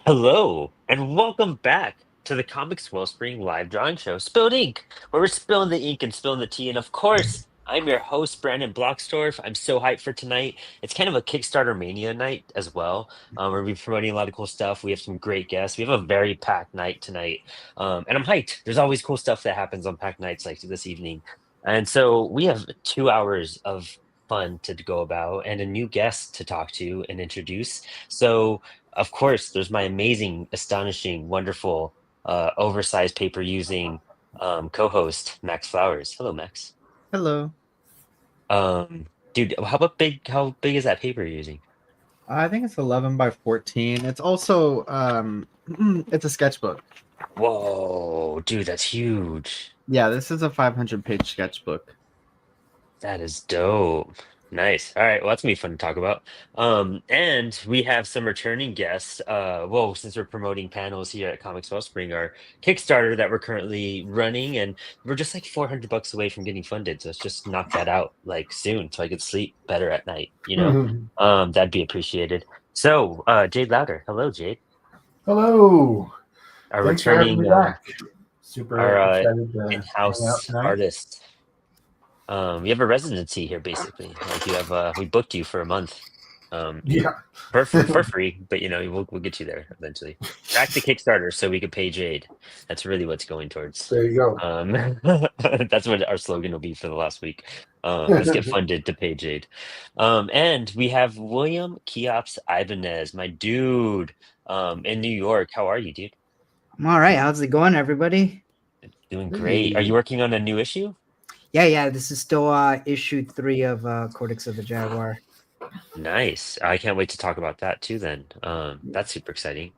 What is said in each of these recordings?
Hello, and welcome back to the Comics Wellspring live drawing show, Spilled Ink, where we're spilling the ink and spilling the tea. And of course, I'm your host, Brandon Bloxdorf. I'm so hyped for tonight. It's kind of a Kickstarter mania night as well. We're be promoting a lot of cool stuff. We have some great guests. We have a very packed night tonight, and I'm hyped. There's always cool stuff that happens on packed nights like this evening, and so we have 2 hours of fun to go about and a new guest to talk to and introduce. So of course, there's my amazing, astonishing, wonderful, oversized paper using co-host Max Flowers. Hello, Max. Hello. Um, Dude, how about big? How big is that paper you're using? I think it's 11 by 14. It's also it's a sketchbook. Whoa, dude, that's huge. Yeah, this is a 500-page sketchbook. That is dope. Nice. All right. Well, that's gonna be fun to talk about. And we have some returning guests. Well, since we're promoting panels here at Comics Wellspring, our Kickstarter that we're currently running, and we're just like $400 away from getting funded. So let's just knock that out like soon, so I could sleep better at night. That'd be appreciated. So, Jade Lowder. Hello, Jade. Hello. Our Thanks for having me returning, back. Super our excited to hang out in-house tonight. artist. You have a residency here, basically. Like you have, we booked you for a month, um, Yeah. for free, but we'll get you there eventually. Back to Kickstarter so we could pay Jade. That's really what's going towards. There you go. That's what our slogan will be for the last week. Let's get funded to pay Jade. And we have William Keops Ibanez, my dude, in New York. How are you, dude? I'm all right. How's it going, everybody? Doing great. Are you working on a new issue? Yeah. This is still issue 3 of Codex of the Jaguar. Nice. I can't wait to talk about that too then. That's super exciting.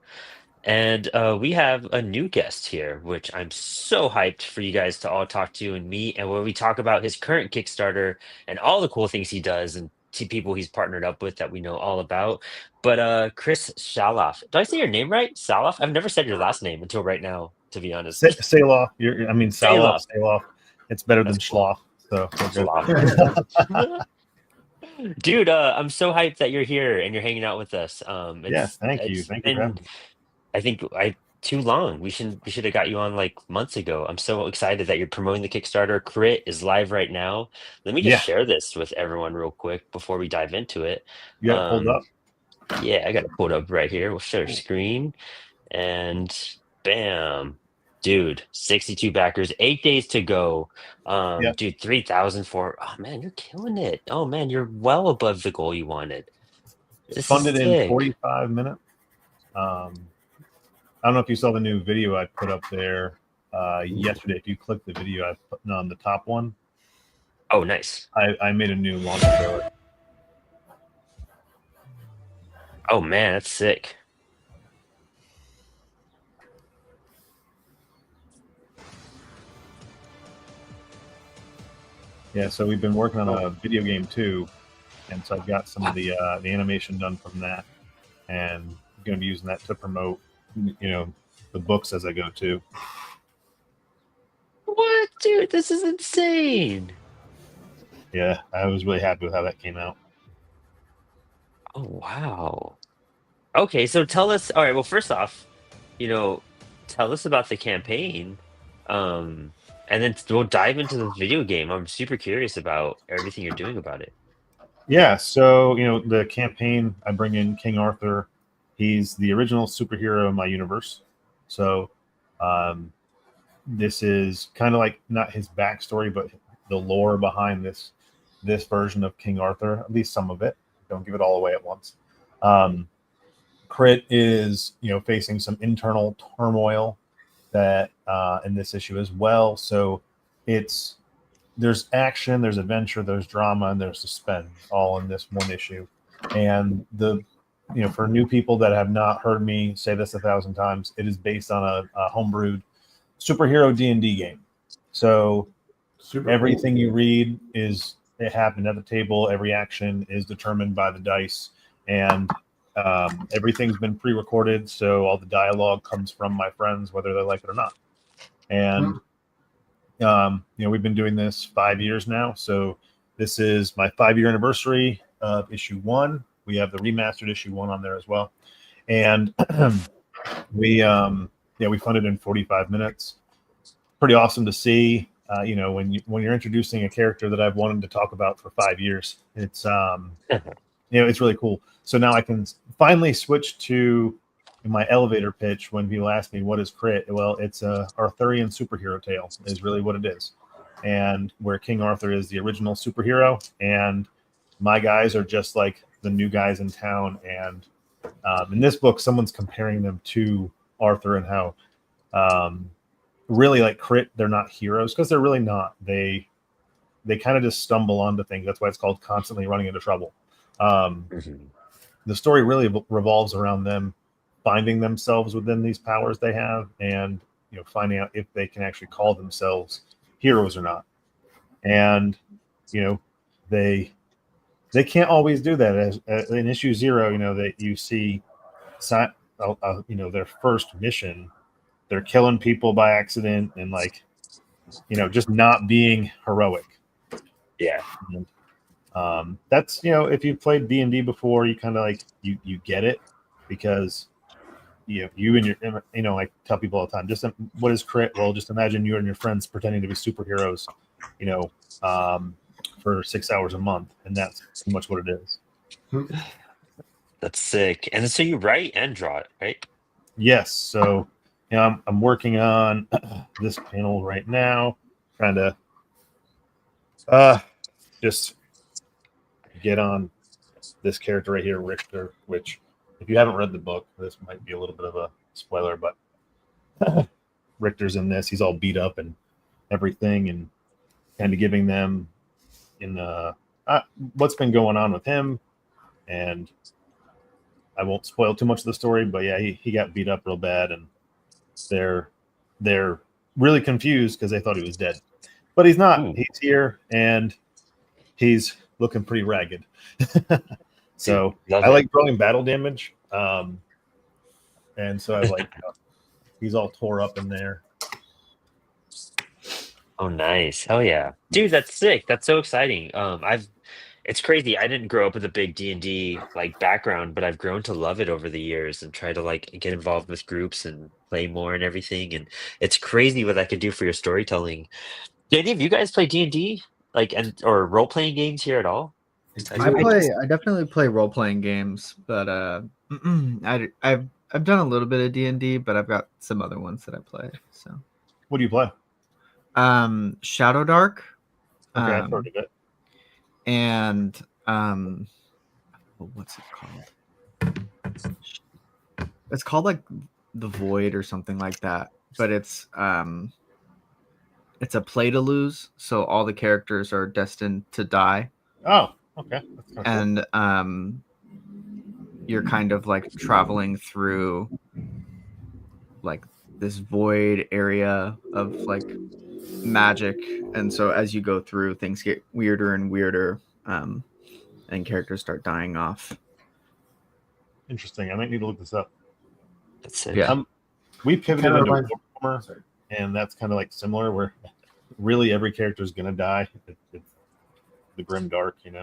And we have a new guest here, which I'm so hyped for you guys to all talk to and meet, and where we talk about his current Kickstarter and all the cool things he does and to people he's partnered up with that we know all about. But Chris Sahloff, did I say your name right? Sahloff? I've never said your last name until right now, to be honest. Sahloff. Sahloff. Sahloff. Sahloff. It's better than That's cool. Schloff. So Sahloff. Dude, I'm so hyped that you're here and you're hanging out with us. yes, thank you. It's Thank you for been, having me. I think, I too long. We should have got you on like months ago. I'm so excited that you're promoting the Kickstarter. Crit is live right now. Let me just Yeah, share this with everyone real quick before we dive into it. you got it pulled Um, up. yeah, I got it pulled up right here. We'll share Cool. screen and bam. Dude, 62 backers, 8 days to go. Yeah, Dude, 3,000 for, oh man, you're killing it. Oh man, you're well above the goal you wanted. This is funded in sick. 45 minutes. I don't know if you saw the new video I put up there yesterday. If you click the video I put on the top one, Oh, nice. I made a new launch trailer. Oh man, that's sick. Yeah, so we've been working on a video game too, and so I've got some of the animation done from that, and I'm going to be using that to promote, the books as I go too. What, dude? This is insane. Yeah, I was really happy with how that came out. Oh, wow. Okay, so tell us. All right, well, first off, you know, tell us about the campaign. Um, and then we'll dive into the video game. I'm super curious about everything you're doing about it. Yeah, so the campaign, I bring in King Arthur. He's the original superhero in my universe. So um, this is kind of like not his backstory, but the lore behind this version of King Arthur. At least some of it. Don't give it all away at once. Um, Crit is facing some internal turmoil that in this issue as well. So there's action, there's adventure, there's drama, and there's suspense all in this one issue. And for new people that have not heard me say this 1,000 times, it is based on a homebrewed superhero D&D game. So Super everything cool. you read it happened at the table. Every action is determined by the dice, and everything's been pre-recorded. So all the dialogue comes from my friends, whether they like it or not. And we've been doing this 5 years now. So this is my 5-year anniversary of issue 1. We have the remastered issue 1 on there as well. And we we funded in 45 minutes. Pretty awesome to see. When you're introducing a character that I've wanted to talk about for 5 years, it's it's really cool. So now I can finally switch to my elevator pitch when people ask me what is Crit. Well, it's a Arthurian superhero tale is really what it is, and where King Arthur is the original superhero, and my guys are just like the new guys in town. And in this book, someone's comparing them to Arthur and how really like Crit, they're not heroes because they're really not. They kind of just stumble onto things. That's why it's called constantly running into trouble. The story really revolves around them finding themselves within these powers they have, and finding out if they can actually call themselves heroes or not. And they can't always do that. As in issue 0, that you see, their first mission, they're killing people by accident and just not being heroic. Yeah. That's if you've played D&D before, you kind of you get it, because you and your I tell people all the time, just what is Crit? Well, just imagine you and your friends pretending to be superheroes, for 6 hours a month, and that's pretty much what it is. That's sick. And so you write and draw it, right? Yes. So I'm working on this panel right now, trying to just get on this character right here, Richter, which if you haven't read the book, this might be a little bit of a spoiler, but Richter's in this. He's all beat up and everything, and kind of giving them what's been going on with him. And I won't spoil too much of the story, but yeah, he got beat up real bad, and they're really confused because they thought he was dead, but he's not. Ooh. He's here, and he's looking pretty ragged. So I like drawing battle damage, and so I like he's all tore up in there. Oh, nice. Oh yeah, dude, that's sick. That's so exciting. It's crazy. I didn't grow up with a big D&D background, but I've grown to love it over the years and try to get involved with groups and play more and everything. And it's crazy what that could do for your storytelling. Do any of you guys play D&D or role playing games here at all? I definitely play role playing games, but I've done a little bit of D&D, but I've got some other ones that I play. So What do you play? Shadow Dark. Okay, I've heard of it. And what's it called? It's called The Void or something like that. But it's a play to lose, so all the characters are destined to die. Oh, okay. That's and cool. You're kind of traveling through this void area of magic, and so as you go through, things get weirder and weirder, and characters start dying off. Interesting. I might need to look this up. That's sick. Yeah. We pivoted Kinda into reminds- Warhammer, and that's kind of similar, where really every character is going to die. It's the grim dark, It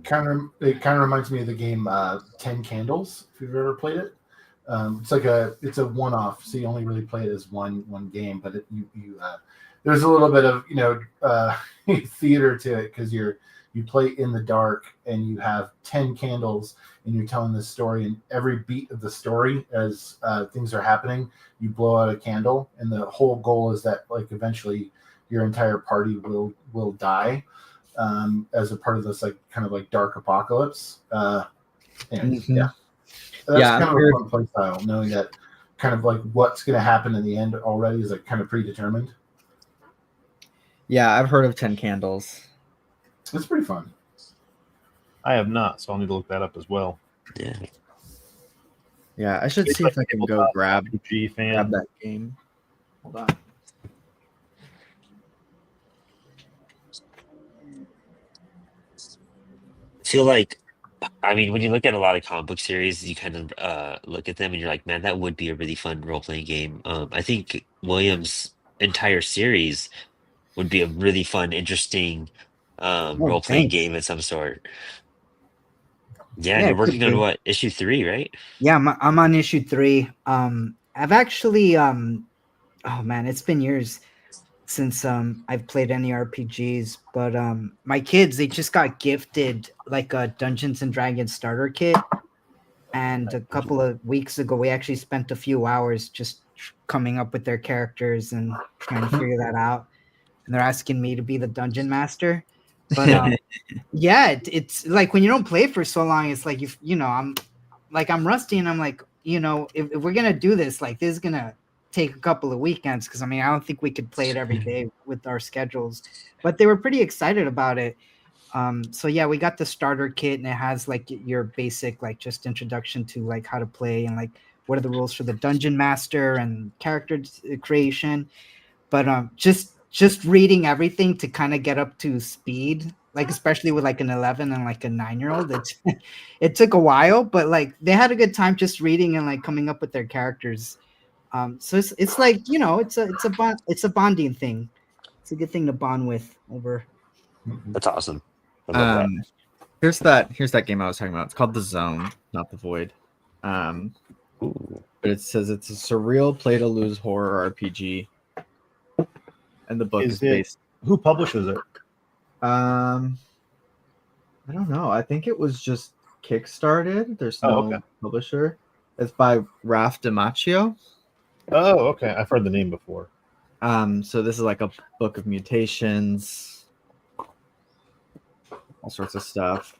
kind of reminds me of the game 10 Candles, if you've ever played it. It's a one-off, so you only really play it as one game, but there's a little bit of theater to it, because you play in the dark and you have 10 candles and you're telling this story, and every beat of the story, as things are happening, you blow out a candle, and the whole goal is that eventually your entire party will die, as a part of this dark apocalypse. Yeah. That's kind of a fun play style, knowing that kind of what's going to happen in the end already is kind of predetermined. Yeah, I've heard of 10 Candles. It's pretty fun. I have not, so I'll need to look that up as well. Yeah. Yeah, I should see if I can go grab fan. that game. Hold on. I feel when you look at a lot of comic book series, you kind of look at them and you're like, man, that would be a really fun role playing game. I think Williams' entire series would be a really fun, interesting role playing game of some sort. Yeah, and Yeah, you're it could working on be. what, issue 3, right? Yeah, I'm on issue 3. I've actually oh man, it's been years since I've played any RPGs, but my kids, they just got gifted like a Dungeons and Dragons starter kit, and a couple of weeks ago we actually spent a few hours just coming up with their characters and trying to figure that out. And they're asking me to be the dungeon master. But yeah, it's like when you don't play for so long, it's like I'm rusty, and I'm like, if we're gonna do this, like this is gonna take a couple of weekends, because I mean I don't think we could play it every day with our schedules. But they were pretty excited about it. So yeah, we got the starter kit, and it has like your basic like just introduction to like how to play and like what are the rules for the dungeon master and character creation. But just reading everything to kind of get up to speed, like especially with like an 11 and like a 9-year-old, it took a while, but like they had a good time just reading and like coming up with their characters. So it's like it's a bonding thing. It's a good thing to bond with over. That's awesome. I love that. Here's that game I was talking about. It's called The Zone, not The Void. Ooh. But it says it's a surreal play to lose horror RPG. And the book is based. Who publishes it? I don't know. I think it was just kickstarted. There's no publisher. It's by Raf DiMacchio. Oh, okay. I've heard the name before. So this is like a book of mutations, all sorts of stuff.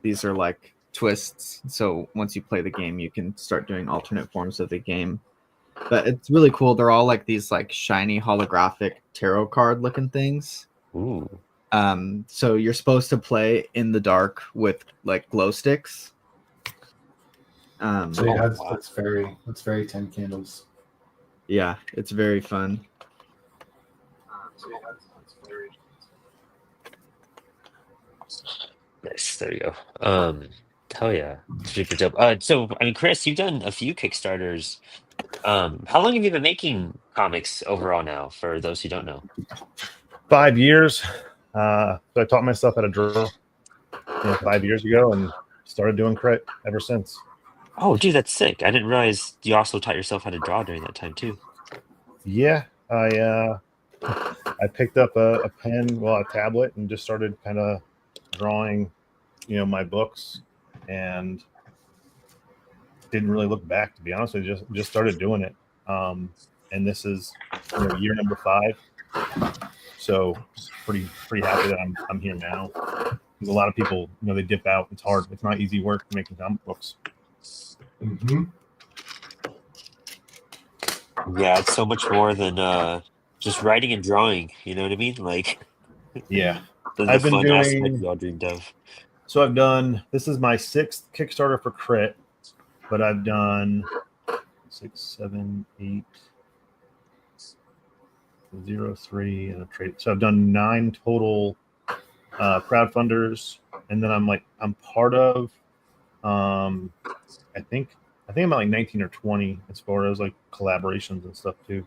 These are like twists. So once you play the game, you can start doing alternate forms of the game. But it's really cool. They're all like these like shiny holographic tarot card looking things. Ooh. So you're supposed to play in the dark with like glow sticks. So yeah, that's very 10 candles. Yeah, it's very fun. Nice. There you go. Hell yeah. Super dope. So I mean, Chris, you've done a few Kickstarters. How long have you been making comics overall now, for those who don't know? 5 years. So I taught myself how to draw 5 years ago and started doing crit ever since. Oh, dude, that's sick. I didn't realize you also taught yourself how to draw during that time too. Yeah, I picked up a pen, a tablet, and just started kind of drawing, my books, and didn't really look back, to be honest. I just started doing it, and this is year number 5. So pretty happy that I'm here now. Because a lot of people, they dip out. It's hard. It's not easy work making comic books. Mm-hmm. Yeah, it's so much more than just writing and drawing. You know what I mean? Like, yeah, the I've been fun aspect doing. we all dreamed of. So this is my 6th Kickstarter for crit, but I've done 6, 7, 8, 0, 3, and a trade. So I've done 9 total crowdfunders, and then I'm part of I think I'm at like 19 or 20 as far as like collaborations and stuff too.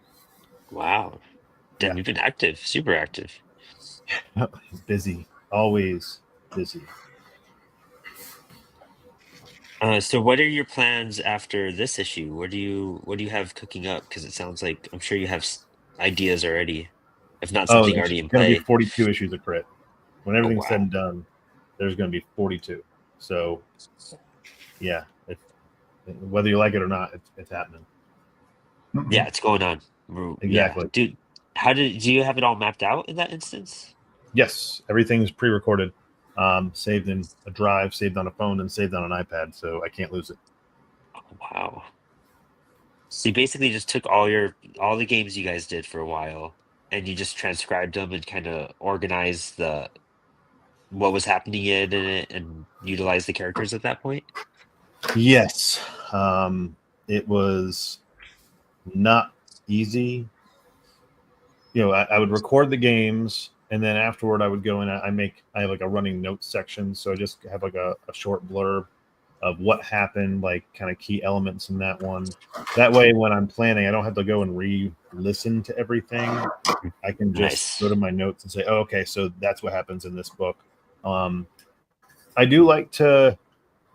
Wow. Damn, you've been active, super active. Busy, always busy. So what are your plans after this issue? What do you have cooking up? Because it sounds like I'm sure you have ideas already, if not something There's already in going to play. be 42 issues of crit. When everything's wow. said and done, there's going to be 42. So, yeah, whether you like it or not, it's happening. Yeah, it's going on. Exactly. Yeah. Dude, do you have it all mapped out in that instance? Yes, everything's pre-recorded, saved in a drive, saved on a phone, and saved on an iPad, so I can't lose it. Oh, wow. So you basically just took all the games you guys did for a while, and you just transcribed them and kind of organized what was happening in it and utilized the characters at that point? Yes. It was not easy. I would record the games, and then afterward I would go in. I have like a running notes section, so I just have like a short blurb of what happened, like kind of key elements in that one. That way, when I'm planning, I don't have to go and re-listen to everything. I can just go to my notes and say, "Oh, okay, so that's what happens in this book." I'm I do like to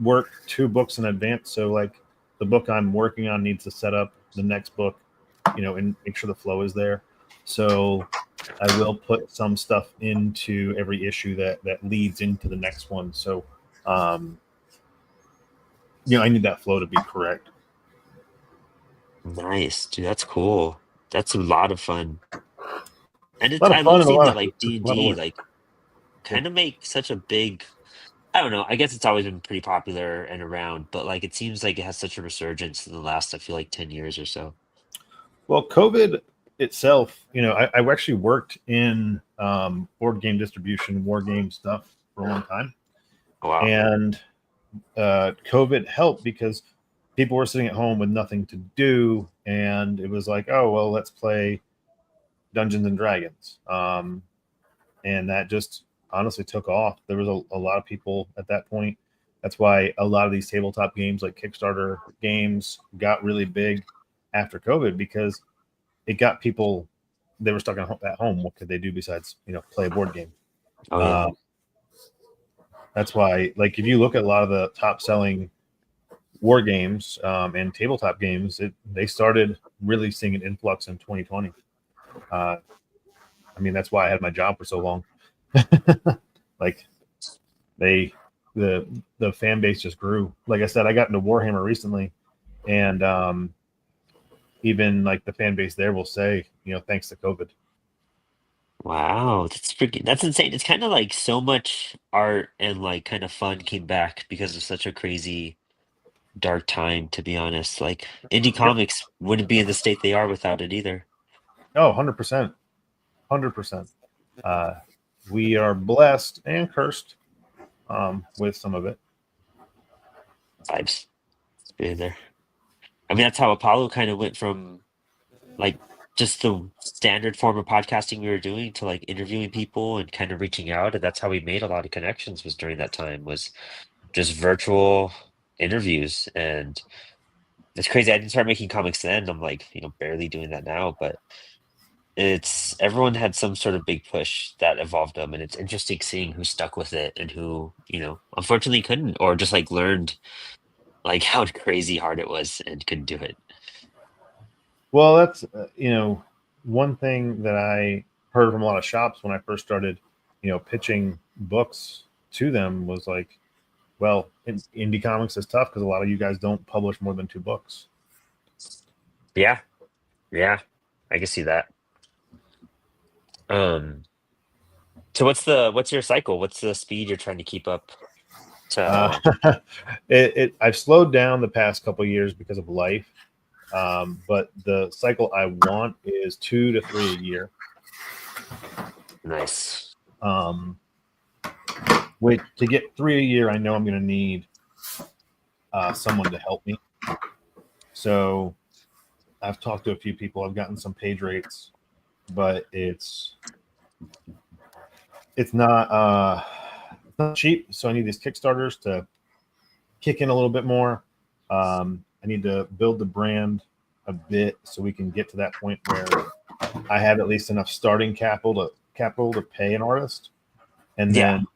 work 2 books in advance. So like the book I'm working on needs to set up the next book, and make sure the flow is there. So I will put some stuff into every issue that leads into the next one. So, I need that flow to be correct. Nice, dude. That's cool. That's a lot of fun. And A lot of I fun love and seeing that a like D and lot of D work. like kind of make such a big. I don't know. I guess it's always been pretty popular and around, but like it seems like it has such a resurgence in the last, I feel like 10 years or so. Well, COVID itself, I actually worked in board game distribution, war game stuff for a long time. Oh, wow. And COVID helped because people were sitting at home with nothing to do. And it was like, oh, well, let's play Dungeons and Dragons. And that just honestly took off. There was a lot of people at that point. That's why a lot of these tabletop games like Kickstarter games got really big after COVID, because it got people, they were stuck at home. What could they do besides, play a board game? Oh, yeah. That's why, like, if you look at a lot of the top selling war games and tabletop games, they started really seeing an influx in 2020. That's why I had my job for so long. Like, the fan base just grew. Like I said, I got into Warhammer recently, and even like the fan base there will say, thanks to COVID. Wow, that's insane. It's kind of like so much art and like kind of fun came back because of such a crazy dark time, to be honest. Like indie Yep. comics wouldn't be in the state they are without it either. Oh, 100%. 100%. We are blessed and cursed with some of it. Vibes. It's being there. I mean, that's how Apollo kind of went from like just the standard form of podcasting we were doing to like interviewing people and kind of reaching out. And that's how we made a lot of connections was during that time was just virtual interviews. And it's crazy. I didn't start making comics then. I'm like, barely doing that now, but it's everyone had some sort of big push that evolved them. And it's interesting seeing who stuck with it and who, unfortunately couldn't or just like learned like how crazy hard it was and couldn't do it. Well, that's, one thing that I heard from a lot of shops when I first started, pitching books to them was like, well, indie comics is tough because a lot of you guys don't publish more than 2 books. Yeah. Yeah. I can see that. So what's your cycle? What's the speed you're trying to keep up to? I've slowed down the past couple of years because of life. But the cycle I want is 2 to 3 a year. Nice. To get 3 a year, I know I'm going to need someone to help me. So I've talked to a few people. I've gotten some page rates, but it's not cheap. So I need these Kickstarters to kick in a little bit more. I need to build the brand a bit so we can get to that point where I have at least enough starting capital to pay an artist. And then,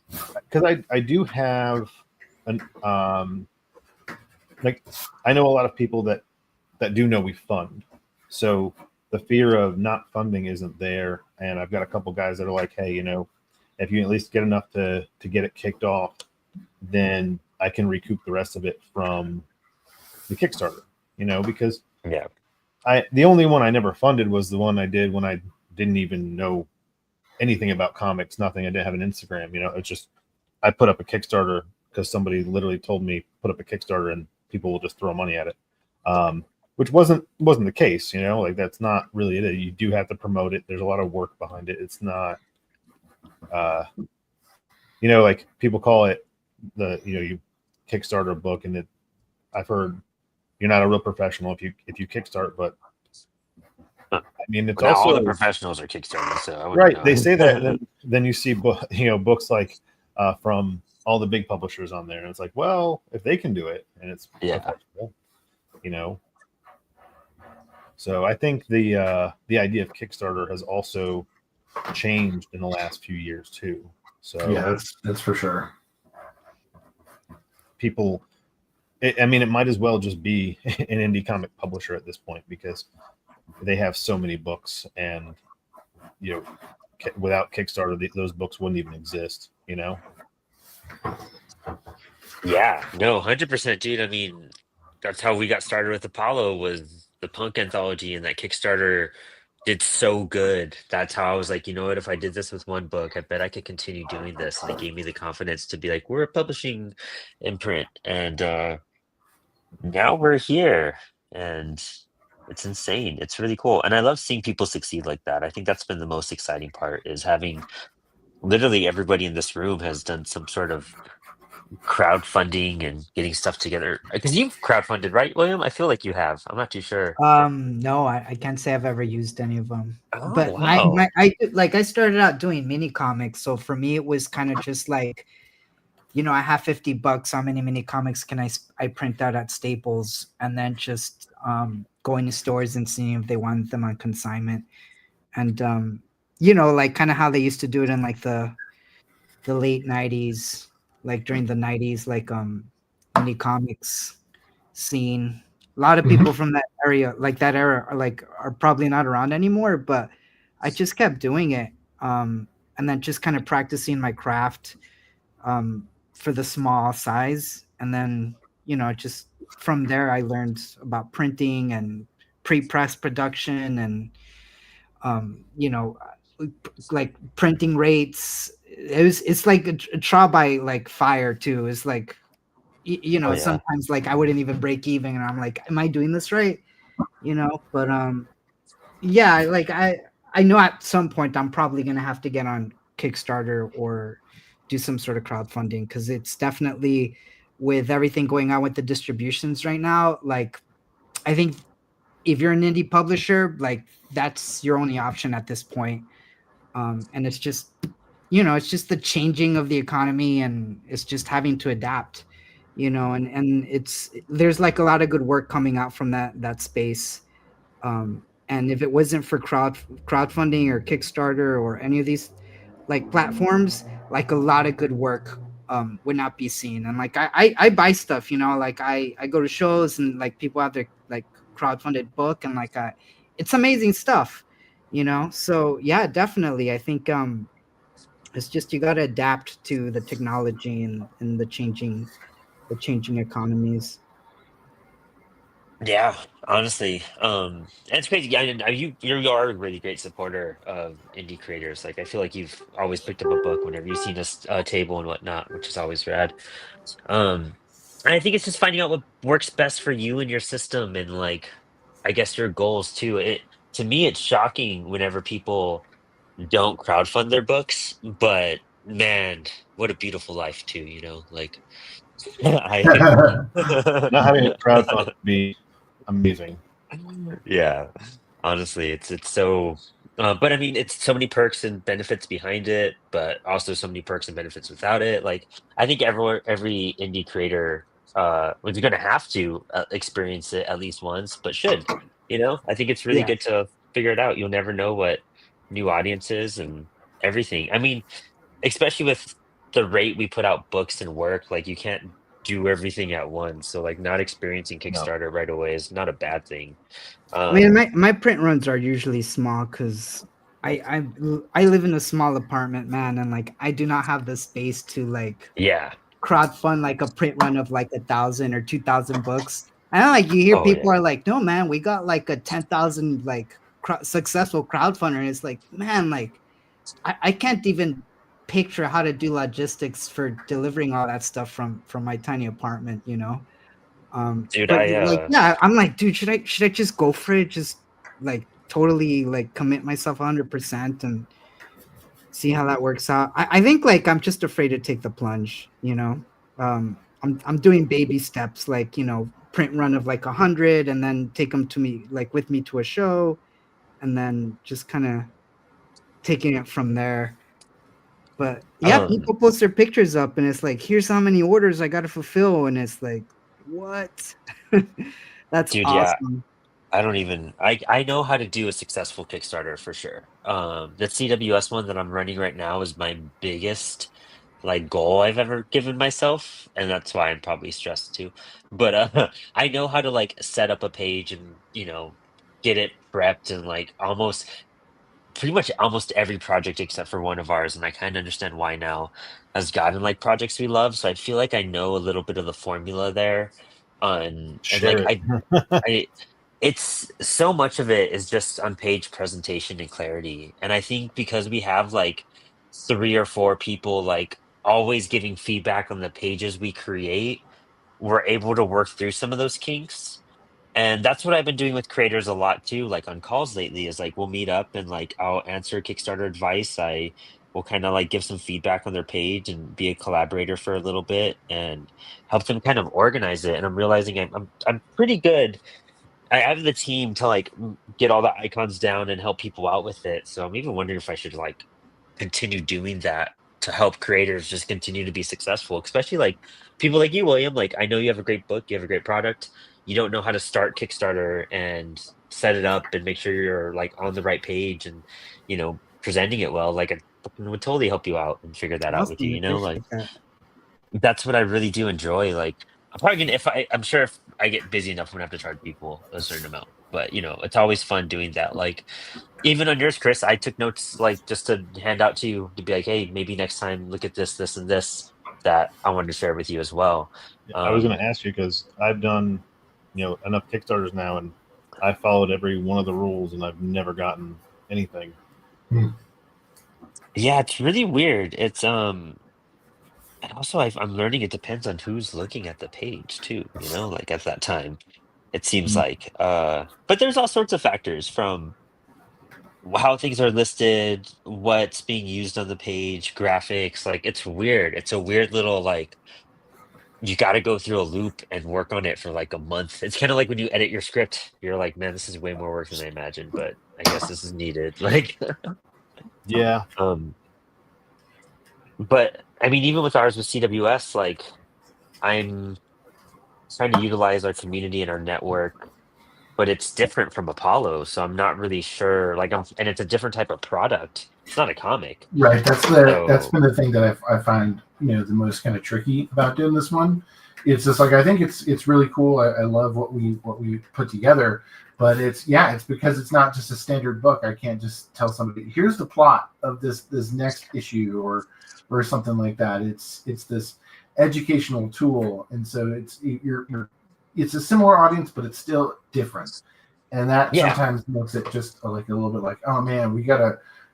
because I do have an like I know a lot of people that do know we fund, so the fear of not funding isn't there. And I've got a couple guys that are like, hey, if you at least get enough to get it kicked off, then I can recoup the rest of it from the Kickstarter, because the only one I never funded was the one I did when I didn't even know anything about comics, nothing. I didn't have an Instagram, it's just, I put up a Kickstarter because somebody literally told me put up a Kickstarter and people will just throw money at it. Which wasn't the case, like that's not really it. You do have to promote it. There's a lot of work behind it. It's not, like people call it you Kickstarter a book, and I've heard you're not a real professional if you kickstart, but I mean it's Now also all the professionals are Kickstarting, so I wouldn't right. know. They say that, then you see books like from all the big publishers on there, and it's like, well, if they can do it, and it's professional, So I think the idea of Kickstarter has also changed in the last few years too. So yeah, that's for sure. people. I mean, it might as well just be an indie comic publisher at this point because they have so many books, and without Kickstarter, those books wouldn't even exist. Yeah, no, 100%, dude. I mean, that's how we got started with Apollo was the punk anthology, and that Kickstarter did so good. That's how I was like, you know what, if I did this with one book, I bet I could continue doing this. And it gave me the confidence to be like, we're a publishing imprint. And now we're here. And it's insane. It's really cool. And I love seeing people succeed like that. I think that's been the most exciting part is having literally everybody in this room has done some sort of crowdfunding and getting stuff together. Because you've crowdfunded, right, William? I feel like you have. I'm not too sure. No, I can't say I've ever used any of them. Oh, But wow. I started out doing mini comics, so for me it was kind of just like, I have $50. How many mini comics can I print out at Staples, and then just going to stores and seeing if they wanted them on consignment, and like kind of how they used to do it in like the late 90s, like during the 90s, like indie comics scene. A lot of people from that area, like that era, are probably not around anymore, but I just kept doing it, and then just kind of practicing my craft for the small size, and then just from there I learned about printing and pre-press production, and like printing rates. It's like a trial by like fire too. It's like Oh, yeah. sometimes like I wouldn't even break even, and I'm like, am I doing this right? But yeah, like I know at some point I'm probably gonna have to get on Kickstarter or do some sort of crowdfunding, because it's definitely, with everything going on with the distributions right now, like I think if you're an indie publisher, like that's your only option at this point. And it's just the changing of the economy, and it's just having to adapt, and there's like a lot of good work coming out from that space. And if it wasn't for crowdfunding or Kickstarter or any of these like platforms, like a lot of good work would not be seen. And like I buy stuff, like I go to shows, and like people have their like crowdfunded book, and like it's amazing stuff, So yeah, definitely. I think it's just you got to adapt to the technology and the changing economies. Yeah, honestly, it's crazy. Yeah, and you are a really great supporter of indie creators. Like, I feel like you've always picked up a book whenever you've seen a table and whatnot, which is always rad. And I think it's just finding out what works best for you and your system, and like, I guess your goals too. To me, it's shocking whenever people don't crowdfund their books, but man, what a beautiful life too. Like I. Not having a crowdfund would be amazing. Yeah, honestly, it's so. But I mean, it's so many perks and benefits behind it, but also so many perks and benefits without it. Like, I think every indie creator was going to have to experience it at least once, but should. I think it's really Yeah. good to figure it out. You'll never know what new audiences and everything. I mean, especially with the rate we put out books and work, like you can't do everything at once. So like not experiencing No. Kickstarter right away is not a bad thing. I mean, my print runs are usually small because I live in a small apartment, man, and like I do not have the space to like Yeah. crowdfund like a print run of like 1,000 or 2,000 books. I know, like you hear Oh people yeah. are like, no, man, we got like a 10,000 like successful crowdfunder, and it's like, man, like I can't even picture how to do logistics for delivering all that stuff from my tiny apartment, Dude, But I like, yeah, I'm like, dude, should I just go for it? Just like totally like commit myself 100% and see how that works out. I think like I'm just afraid to take the plunge, I'm doing baby steps, like, print run of like 100, and then take them to me, like with me to a show, and then just kind of taking it from there. But yeah, um people post their pictures up, and it's like, here's how many orders I got to fulfill, and it's like, what? That's dude, yeah, awesome. I don't even I know how to do a successful Kickstarter for sure. The CWS one that I'm running right now is my biggest like goal I've ever given myself, and that's why I'm probably stressed too. But I know how to like set up a page and get it prepped and like almost pretty much almost every project except for one of ours, and I kind of understand why now, has gotten like projects we love. So I feel like I know a little bit of the formula there, and like Share it. I, it's so much of it is just on page presentation and clarity, and I think because we have like 3 or 4 people like always giving feedback on the pages we create, we're able to work through some of those kinks. And that's what I've been doing with creators a lot too, like on calls lately, is like we'll meet up and like I'll answer Kickstarter advice. I will kind of like give some feedback on their page and be a collaborator for a little bit and help them kind of organize it. And I'm realizing I'm pretty good. I have the team to like get all the icons down and help people out with it. So I'm even wondering if I should like continue doing that to help creators just continue to be successful, especially like people like you, William. Like, I know you have a great book, you have a great product. You don't know how to start Kickstarter and set it up and make sure you're like on the right page and presenting it well. Like, I fucking would totally help you out and figure that out with you. Awesome, I Like appreciate that. that's what I really do enjoy. Like, I'm probably gonna I'm sure if I get busy enough, I'm gonna have to charge people a certain amount. But it's always fun doing that. Like even on yours, Chris, I took notes like just to hand out to you to be like, hey, maybe next time look at this, this, and this that I wanted to share with you as well. I was going to ask you because I've done, enough Kickstarters now, and I followed every one of the rules, and I've never gotten anything. Yeah, it's really weird. It's and also I'm learning it depends on who's looking at the page too. Like at that time, it seems like. But there's all sorts of factors from how things are listed, what's being used on the page, graphics. Like it's weird. It's a weird little like you got to go through a loop and work on it for like a month. It's kind of like when you edit your script, you're like, man, this is way more work than I imagined, but I guess this is needed. Like, Yeah. But I mean, even with ours with CWS, like I'm trying to utilize our community and our network, but it's different from Apollo, so I'm not really sure. Like, and it's a different type of product. It's not a comic, Right. That's so been the thing that I find the most kind of tricky about doing this one. It's just like I think it's really cool. I love what we put together, but it's because it's not just a standard book. I can't just tell somebody here's the plot of this next issue or something like that. It's this educational tool, and so it's a similar audience, but it's still different, and that yeah. sometimes makes it just like a little bit like, oh man,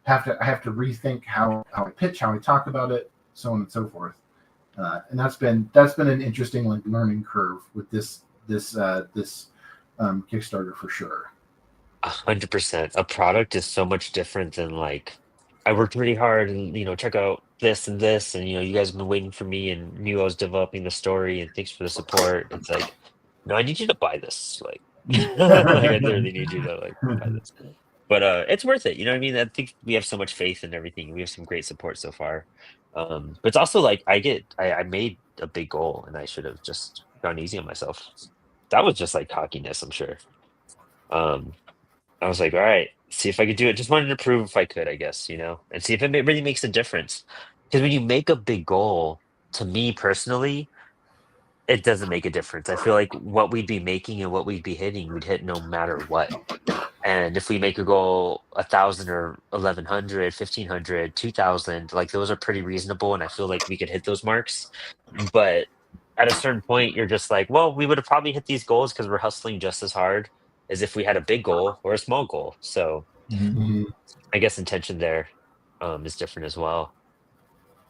I have to rethink how I pitch, how I talk about it, so on and so forth. And that's been an interesting like learning curve with this Kickstarter for sure. 100%. A product is so much different than like I worked really hard and check out this and this and you guys have been waiting for me and knew I was developing the story and thanks for the support. It's like, no, I need you to buy this. Like, like I literally need you to like buy this. But it's worth it. You know what I mean? I think we have so much faith in everything. We have some great support so far. But it's also like I made a big goal and I should have just gone easy on myself. That was just like cockiness, I'm sure. I was like, all right, see if I could do it. Just wanted to prove if I could, I guess, and see if it really makes a difference. Because when you make a big goal, to me personally, it doesn't make a difference. I feel like what we'd be making and what we'd be hitting, we'd hit no matter what. And if we make a goal 1,000 or 1,100, 1,500, 2,000, like those are pretty reasonable. And I feel like we could hit those marks. But at a certain point, you're just like, well, we would have probably hit these goals because we're hustling just as hard as if we had a big goal or a small goal. So I guess intention there is different as well.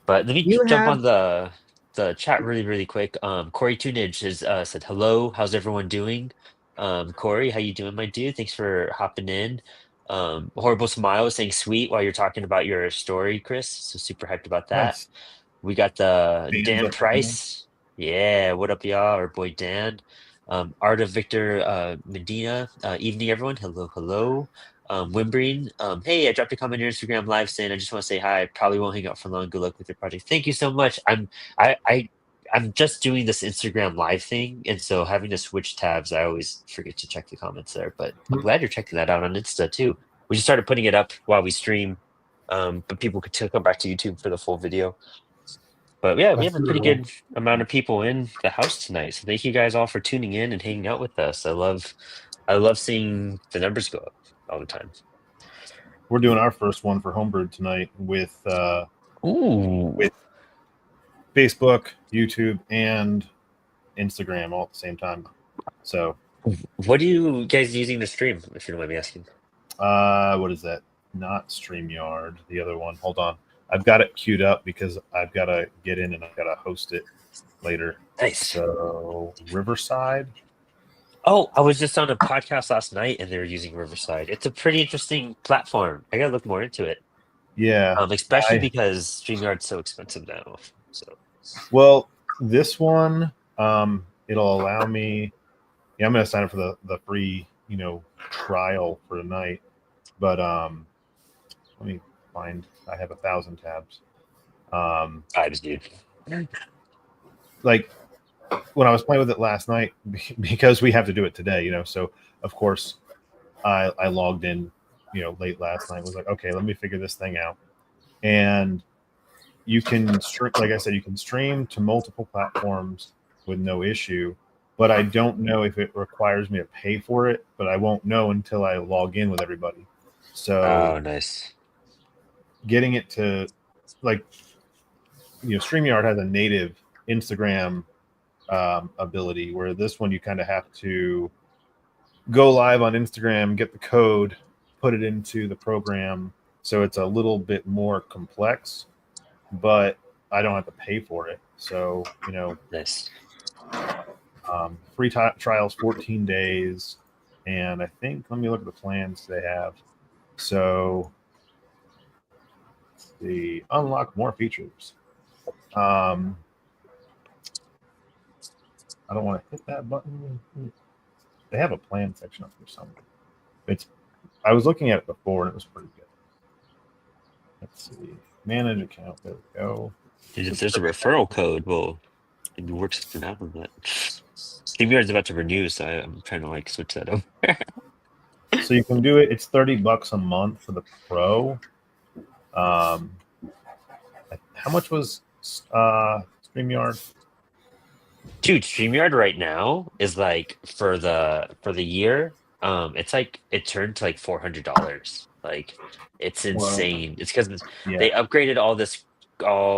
But let me jump on the chat really, really quick. Corey Tunage has said, hello, how's everyone doing? Corey, how you doing, my dude? Thanks for hopping in. Horrible Smile is saying sweet while you're talking about your story, Chris. So super hyped about that. Nice. We got the Dan's Dan up Price. Yeah, what up, y'all? Our boy Dan. Art of Victor Medina. Evening, everyone. Hello, hello. Wimbreen. Hey, I dropped a comment on your Instagram live saying I just want to say hi. Probably won't hang out for long. Good luck with your project. Thank you so much. I'm just doing this Instagram live thing, and so having to switch tabs, I always forget to check the comments there. But I'm glad you're checking that out on Insta too. We just started putting it up while we stream, but people could still come back to YouTube for the full video. But yeah, we That's have a pretty beautiful. good amount of people in the house tonight. So thank you guys all for tuning in and hanging out with us. I love seeing the numbers go up all the time. We're doing our first one for Homebird tonight with Ooh. Facebook, YouTube, and Instagram all at the same time. So, What are you guys using to stream, if you don't mind me asking? what is that? Not StreamYard. The other one. Hold on. I've got it queued up because I've got to get in and I've got to host it later. Nice. So, Riverside. Oh, I was just on a podcast last night and they were using Riverside. It's a pretty interesting platform. I gotta look more into it. Yeah. Especially because StreamYard's so expensive now. So Well, this one, it'll allow me. Yeah, I'm going to sign up for the free, trial for tonight. But let me find. I have 1,000 tabs. vibes, dude. Like when I was playing with it last night, because we have to do it today, So of course, I logged in, late last night. Was like, okay, let me figure this thing out. And you can stream, like I said, you can stream to multiple platforms with no issue. But I don't know if it requires me to pay for it. But I won't know until I log in with everybody. So Oh, nice. getting it to StreamYard has a native Instagram ability, where this one you kind of have to go live on Instagram, get the code, put it into the program. So it's a little bit more complex, but I don't have to pay for it. So, Nice. Free trials, 14 days. And I think, let me look at the plans they have. So the unlock more features. I don't want to hit that button. They have a plan section up there somewhere. I was looking at it before and it was pretty good. Let's see. Manage account. There we go. Dude, if there's a referral code, well, maybe work something out with that. StreamYard's about to renew, so I'm trying to switch that over. So you can do it. It's $30 a month for the Pro. How much was StreamYard? Dude, StreamYard right now is for the year, it's it turned to $400. It's insane. It's because they upgraded all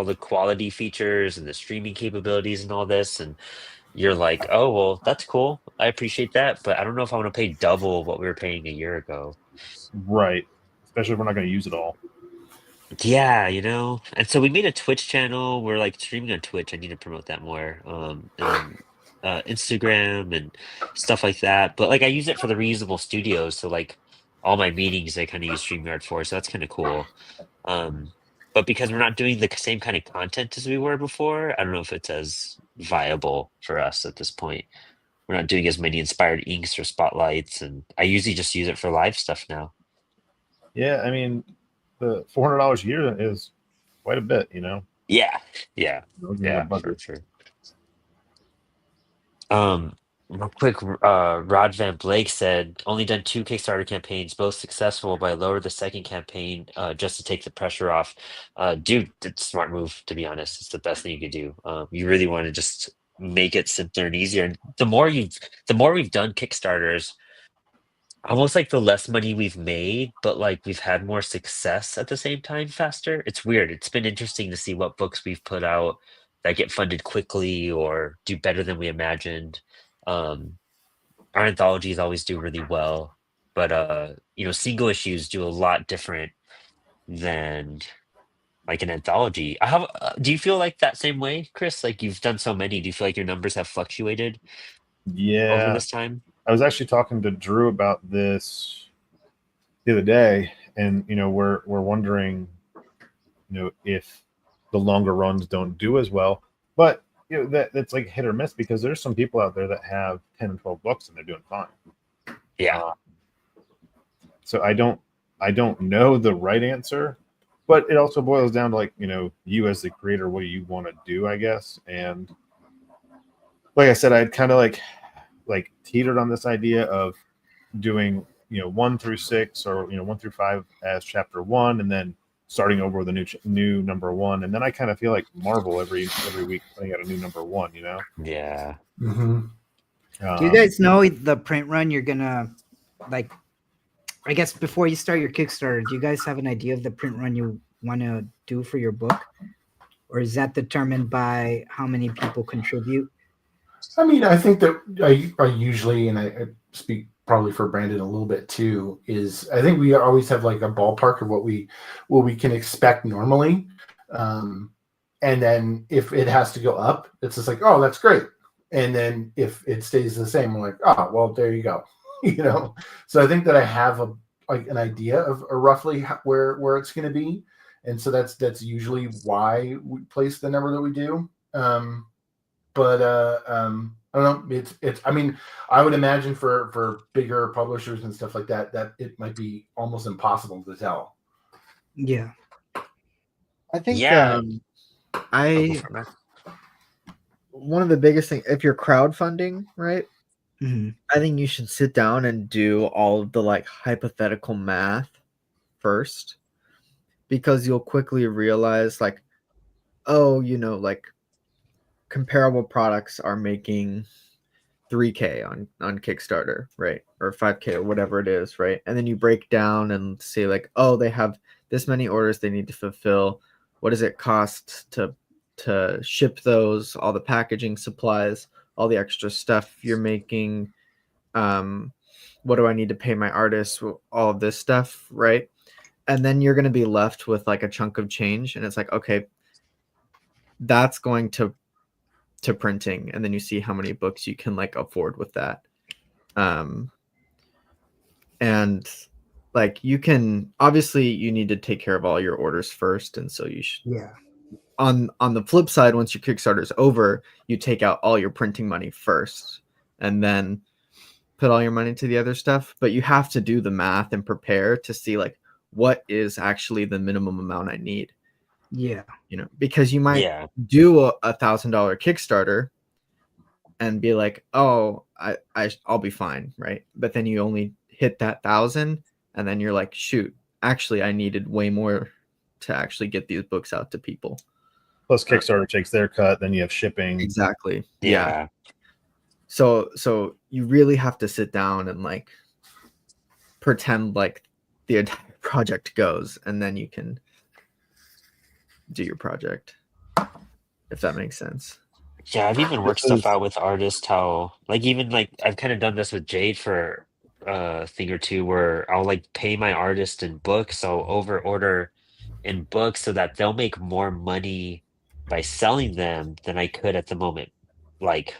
the quality features and the streaming capabilities and all this, and you're like, oh well, that's cool. I appreciate that, but I don't know if I want to pay double what we were paying a year ago. Right. Especially if we're not going to use it all. Yeah, and so we made a Twitch channel. We're streaming on Twitch. I need to promote that more. And Instagram and stuff like that. But I use it for the reusable studios. So all my meetings I kind of use StreamYard for. So that's kind of cool. But because we're not doing the same kind of content as we were before, I don't know if it's as viable for us at this point. We're not doing as many inspired inks or spotlights, and I usually just use it for live stuff now. Yeah, I mean, the $400 a year is quite a bit, Yeah, for sure. Real quick, Rod Van Blake said, only done 2 Kickstarter campaigns, both successful, but I lowered the second campaign just to take the pressure off. Dude, it's a smart move, to be honest. It's the best thing you could do. You really want to just make it simpler and easier. And the more we've done Kickstarters, almost the less money we've made, but we've had more success at the same time faster. It's weird. It's been interesting to see what books we've put out that get funded quickly or do better than we imagined. Our anthologies always do really well, but single issues do a lot different than an anthology. Do you feel that same way, Chris? You've done so many. Do you feel your numbers have fluctuated over this time? I was actually talking to Drew about this the other day, and we're wondering, if the longer runs don't do as well. But that's hit or miss, because there's some people out there that have 10 and 12 books and they're doing fine. Yeah. So I don't know the right answer, but it also boils down to you as the creator, what do you want to do, I guess. And like I said, I'd kind of teetered on this idea of doing 1 through 6 or 1 through 5 as chapter 1, and then starting over with a new number one, and then I kind of feel like Marvel every week putting out a new number one. You know? Yeah. Mm-hmm. Do you guys know the print run you're gonna like? I guess before you start your Kickstarter, do you guys have an idea of the print run you want to do for your book, or is that determined by how many people contribute? I mean, I think that I usually, and I speak probably for Brandon a little bit too, is I think we always have like a ballpark of what we can expect normally. And then if it has to go up, it's just like, oh, that's great. And then if it stays the same, we're like, oh, well, there you go. You know? So I think that I have an idea of roughly where it's going to be. And so that's usually why we place the number that we do. But I don't know. It's. I mean, I would imagine for bigger publishers and stuff like that, that it might be almost impossible to tell. Yeah, I think Yeah. one of the biggest things, if you're crowdfunding, right? Mhm. I think you should sit down and do all of the like hypothetical math first, because you'll quickly realize like, oh, you know, like comparable products are making 3K on Kickstarter, right? Or 5K or whatever it is, right? And then you break down and say like, oh, they have this many orders they need to fulfill. What does it cost to ship those, all the packaging supplies, all the extra stuff you're making? What do I need to pay my artists? All of this stuff, right? And then you're going to be left with like a chunk of change, and it's like, okay, that's going to printing, and then you see how many books you can like afford with that. And like you can, obviously you need to take care of all your orders first, and so you should, yeah, on the flip side, once your Kickstarter is over, you take out all your printing money first and then put all your money to the other stuff. But you have to do the math and prepare to see like what is actually the minimum amount I need. yeah, You know, because you might do a $1,000 Kickstarter and be like, oh, I'll be fine, right? But then you only hit that 1,000, and then you're like, shoot, actually I needed way more to actually get these books out to people. Plus Kickstarter takes their cut, then you have shipping. Exactly. Yeah. So you really have to sit down and like pretend like the entire project goes, and then you can do your project, if that makes sense. Yeah, I've even worked stuff out with artists, how like even like I've kind of done this with Jade for a thing or two, where I'll like pay my artist in books. I'll over order in books so that they'll make more money by selling them than I could at the moment, like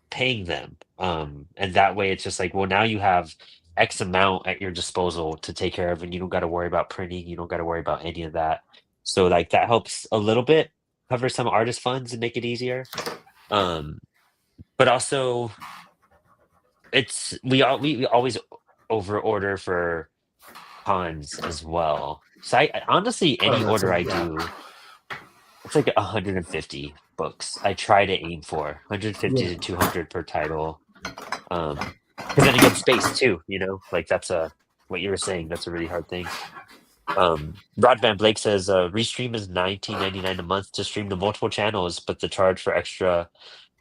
paying them. And that way it's just like, well, now you have X amount at your disposal to take care of, and you don't got to worry about printing, you don't got to worry about any of that. So like that helps a little bit cover some artist funds and make it easier. But also we always over order for cons as well. So I honestly, any order I do, it's like 150 books I try to aim for, 150 to 200 per title. Because then again, space too, you know, like that's what you were saying, that's a really hard thing. Rod Van Blake says restream is $19.99 a month to stream to multiple channels, but the charge for extra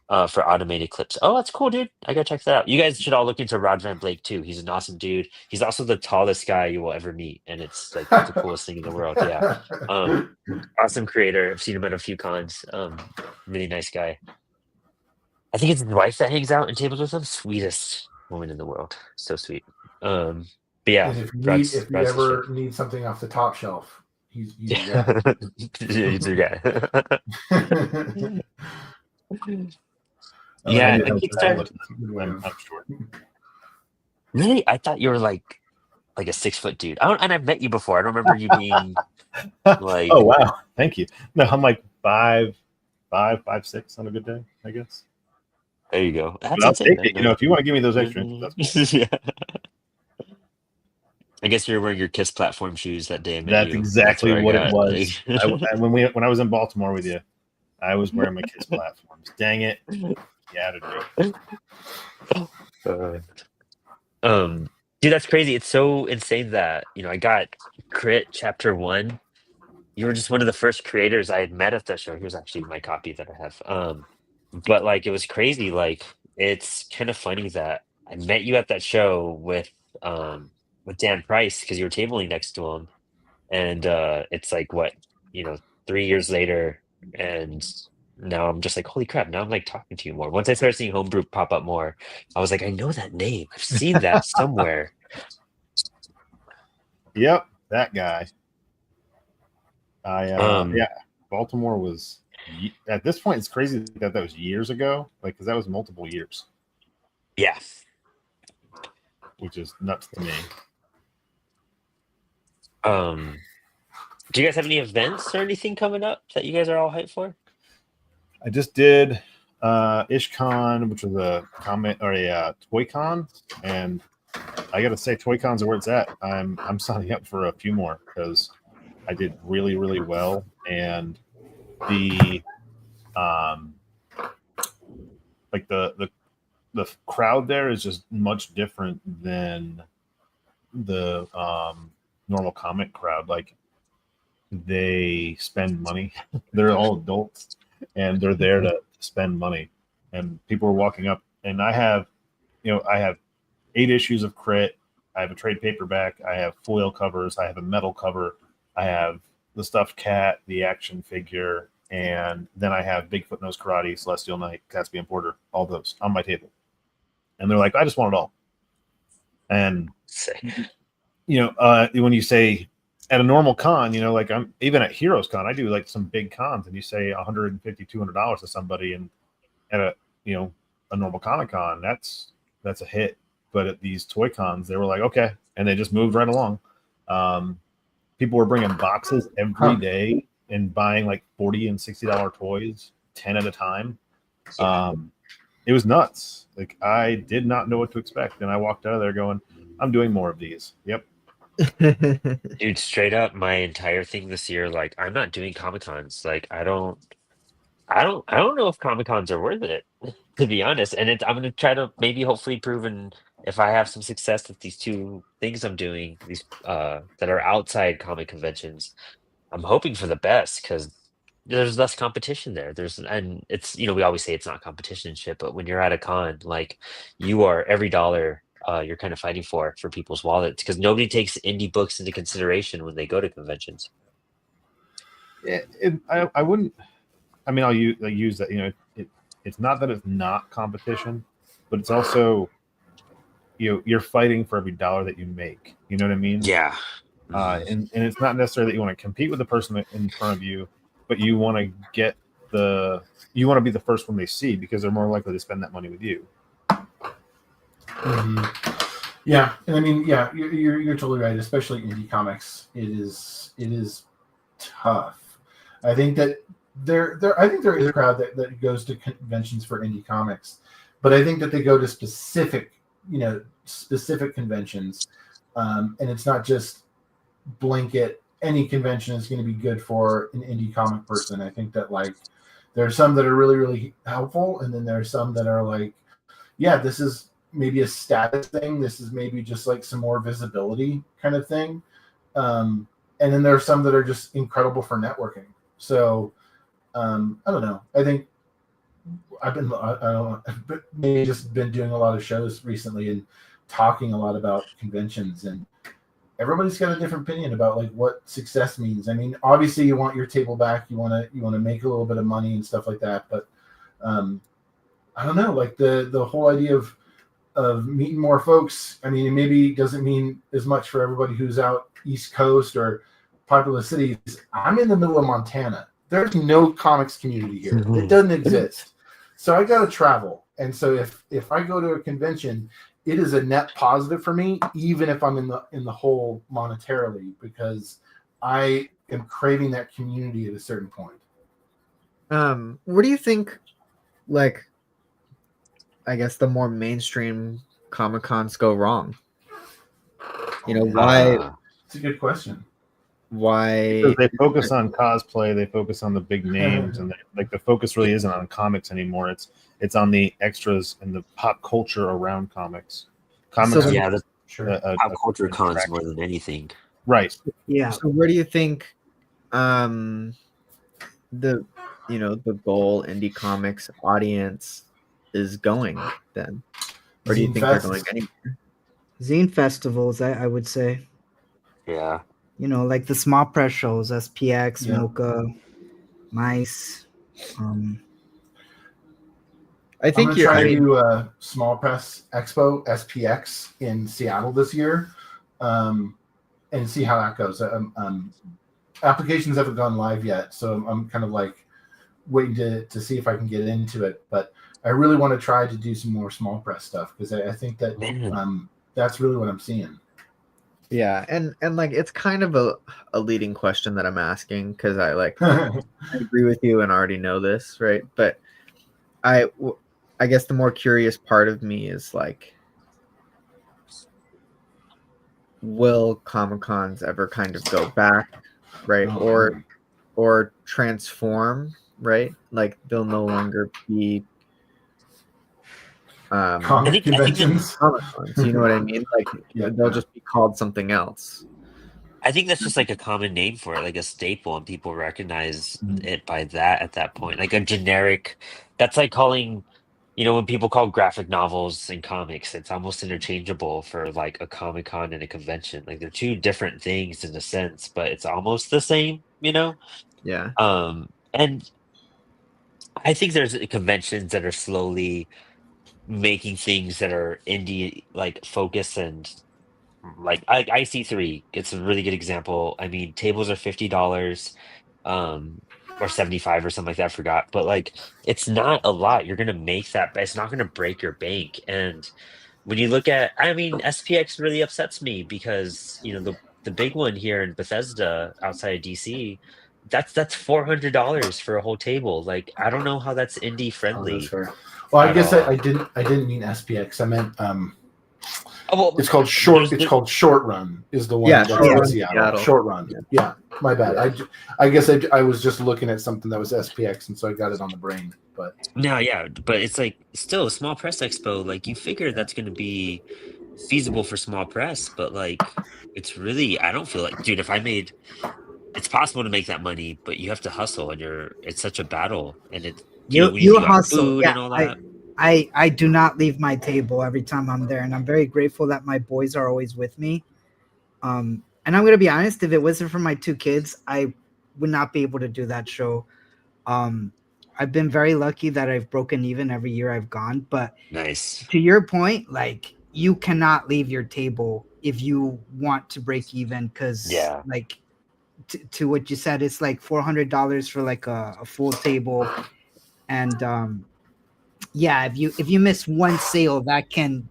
for automated clips. Oh, that's cool, dude. I gotta check that out. You guys should all look into Rod Van Blake too. He's an awesome dude. He's also the tallest guy you will ever meet, and it's like the coolest thing in the world. Yeah. Awesome creator. I've seen him at a few cons. Really nice guy. I think it's his wife that hangs out and tables with him. Sweetest woman in the world. So sweet. But yeah. And if you ever need something off the top shelf, he's your guy. He's your guy. I Yeah, need a help with Kickstarter. that. I'm short. Really? I thought you were like a 6-foot dude. And I've met you before. I don't remember you being like. Oh wow, thank you. No, I'm like 5'6" on a good day, I guess. There you go. But I'll take it. You know, if you want to give me those extra inches, that's cool. Yeah. I guess you're wearing your Kiss platform shoes that day. That's exactly what it was. When I was in Baltimore with you, I was wearing my Kiss platforms. Dang it! Yeah, dude, that's crazy. It's so insane that I got Crit Chapter 1 you were just one of the first creators I had met at that show. Here's actually my copy that I have. But like it was crazy. Like it's kind of funny that I met you at that show with Dan Price because you were tabling next to him, and it's like what, you know, 3 years later, and now I'm just like, holy crap! Now I'm like talking to you more. Once I started seeing Homebrew pop up more, I was like, I know that name. I've seen that somewhere. Yep, that guy. Yeah, Baltimore was at this point. It's crazy that was years ago, like because that was multiple years, Yeah. which is nuts to me. Do you guys have any events or anything coming up that you guys are all hyped for? I just did IshCon, which was a comment or a toy con, and I got to say, toy cons are where it's at. I'm signing up for a few more because I did really, really well, and the like the crowd there is just much different than the normal comic crowd. Like they spend money. They're all adults and they're there to spend money. And people are walking up, and I have 8 issues of Crit. I have a trade paperback. I have foil covers. I have a metal cover. I have the stuffed cat, the action figure, and then I have Bigfoot Knows Karate, Celestial Knight, Caspian Porter, all those on my table. And they're like, I just want it all. And when you say at a normal con, like I'm even at Heroes Con, I do like some big cons, and you say $150, $200 to somebody, and at a normal Comic Con, that's a hit. But at these toy cons, they were like, okay, and they just moved right along. People were bringing boxes every day and buying like $40 and $60 toys, 10 at a time. It was nuts. Like I did not know what to expect, and I walked out of there going, I'm doing more of these. Yep. Dude, straight up, my entire thing this year, like I'm not doing Comic Cons. Like I don't know if Comic Cons are worth it, to be honest. And I'm gonna try to maybe hopefully prove, and if I have some success with these 2 things I'm doing, these that are outside comic conventions, I'm hoping for the best because there's less competition there. And it's, we always say it's not competition and shit, but when you're at a con, like you are every dollar you're kind of fighting for people's wallets because nobody takes indie books into consideration when they go to conventions. Yeah, I wouldn't. I mean, I'll use that. It's not that it's not competition, but it's also, you're fighting for every dollar that you make. You know what I mean? Yeah. And it's not necessarily that you want to compete with the person in front of you, but you want to you want to be the first one they see because they're more likely to spend that money with you. Mm-hmm. Yeah, and I mean, yeah, you're totally right. Especially indie comics, it is tough. I think that there is a crowd that goes to conventions for indie comics, but I think that they go to specific conventions, and it's not just blanket. Any convention is going to be good for an indie comic person. I think that like there are some that are really, really helpful, and then there are some that are like, yeah, this is maybe a status thing. This is maybe just like some more visibility kind of thing. And then there are some that are just incredible for networking. So I don't know. I think maybe just been doing a lot of shows recently and talking a lot about conventions, and everybody's got a different opinion about like what success means. I mean, obviously you want your table back, you want to make a little bit of money and stuff like that, but I don't know, like the whole idea of meeting more folks. I mean, it maybe doesn't mean as much for everybody who's out East Coast or populous cities. I'm in the middle of Montana. There's no comics community here. It doesn't exist. So I got to travel. And so if I go to a convention, it is a net positive for me, even if I'm in the hole monetarily, because I am craving that community at a certain point. What do you think, like, I guess the more mainstream Comic Cons go wrong? Why? It's a good question. Why? Because they focus on cosplay, they focus on the big names, and like the focus really isn't on comics anymore. It's on the extras and the pop culture around comics. Comics, So- Yeah, the Sure. pop culture cons more than anything. right? Yeah. So where do you think the the goal indie comics audience is going then, or do you Zine think they're Fest going is- anywhere? Zine festivals, I would say. Yeah. Like the small press shows, SPX, Yeah. Mocha, Mice. I I'm think gonna you're. try I to mean, do a Small Press Expo (SPX) in Seattle this year, and see how that goes. Applications haven't gone live yet, so I'm kind of like waiting to see if I can get into it. But I really want to try to do some more small press stuff because I think that Man. that's really what I'm seeing. yeah, and like it's kind of a leading question that I'm asking because I agree with you and already know this, right? But I guess the more curious part of me is like, will Comic Cons ever kind of go back, right? Oh, Or transform, right? Like they'll no longer be I comic think that conventions. Comic Cons. You know what I mean? Like Yeah. they'll just be called something else. I think that's just like a common name for it, like a staple, and people recognize Mhm. it by that at that point. Like a generic, that's like calling, when people call graphic novels and comics, it's almost interchangeable for like a Comic Con and a convention. Like they're two different things in a sense, but it's almost the same. Yeah. And I think there's conventions that are slowly making things that are indie like focus and like IC3, it's a really good example. I mean, tables are $50, um, or 75 or something like that, I forgot. But like it's not a lot. You're gonna make that, but it's not gonna break your bank. And when you look at, I mean, SPX really upsets me because the big one here in Bethesda outside of DC, that's $400 for a whole table. Like I don't know how that's indie Oh, that's friendly fair. Well, I at guess I all. didn't mean SPX. I meant Oh, well, it's called there's It's the called Short Run is the one Yeah, that's Short in Run Seattle. Seattle. Short Run. Yeah. Yeah, my bad. Yeah. I guess I was just looking at something that was SPX, and so I got it on the brain. But No, yeah, but it's like still a small press expo. Like you figure that's going to be feasible for small press, but like it's really, I don't feel like, dude, if I made, it's possible to make that money, but you have to hustle and it's such a battle. And when you You think about hustle. food Yeah, and all that, I do not leave my table every time I'm there, and I'm very grateful that my boys are always with me. And I'm gonna be honest, if it wasn't for my two kids, I would not be able to do that show. Um, I've been very lucky that I've broken even every year I've gone, but nice. to your point, like you cannot leave your table if you want to break even, because Yeah. like to what you said, it's like $400 for like a full table, and yeah, if you miss one sale, that can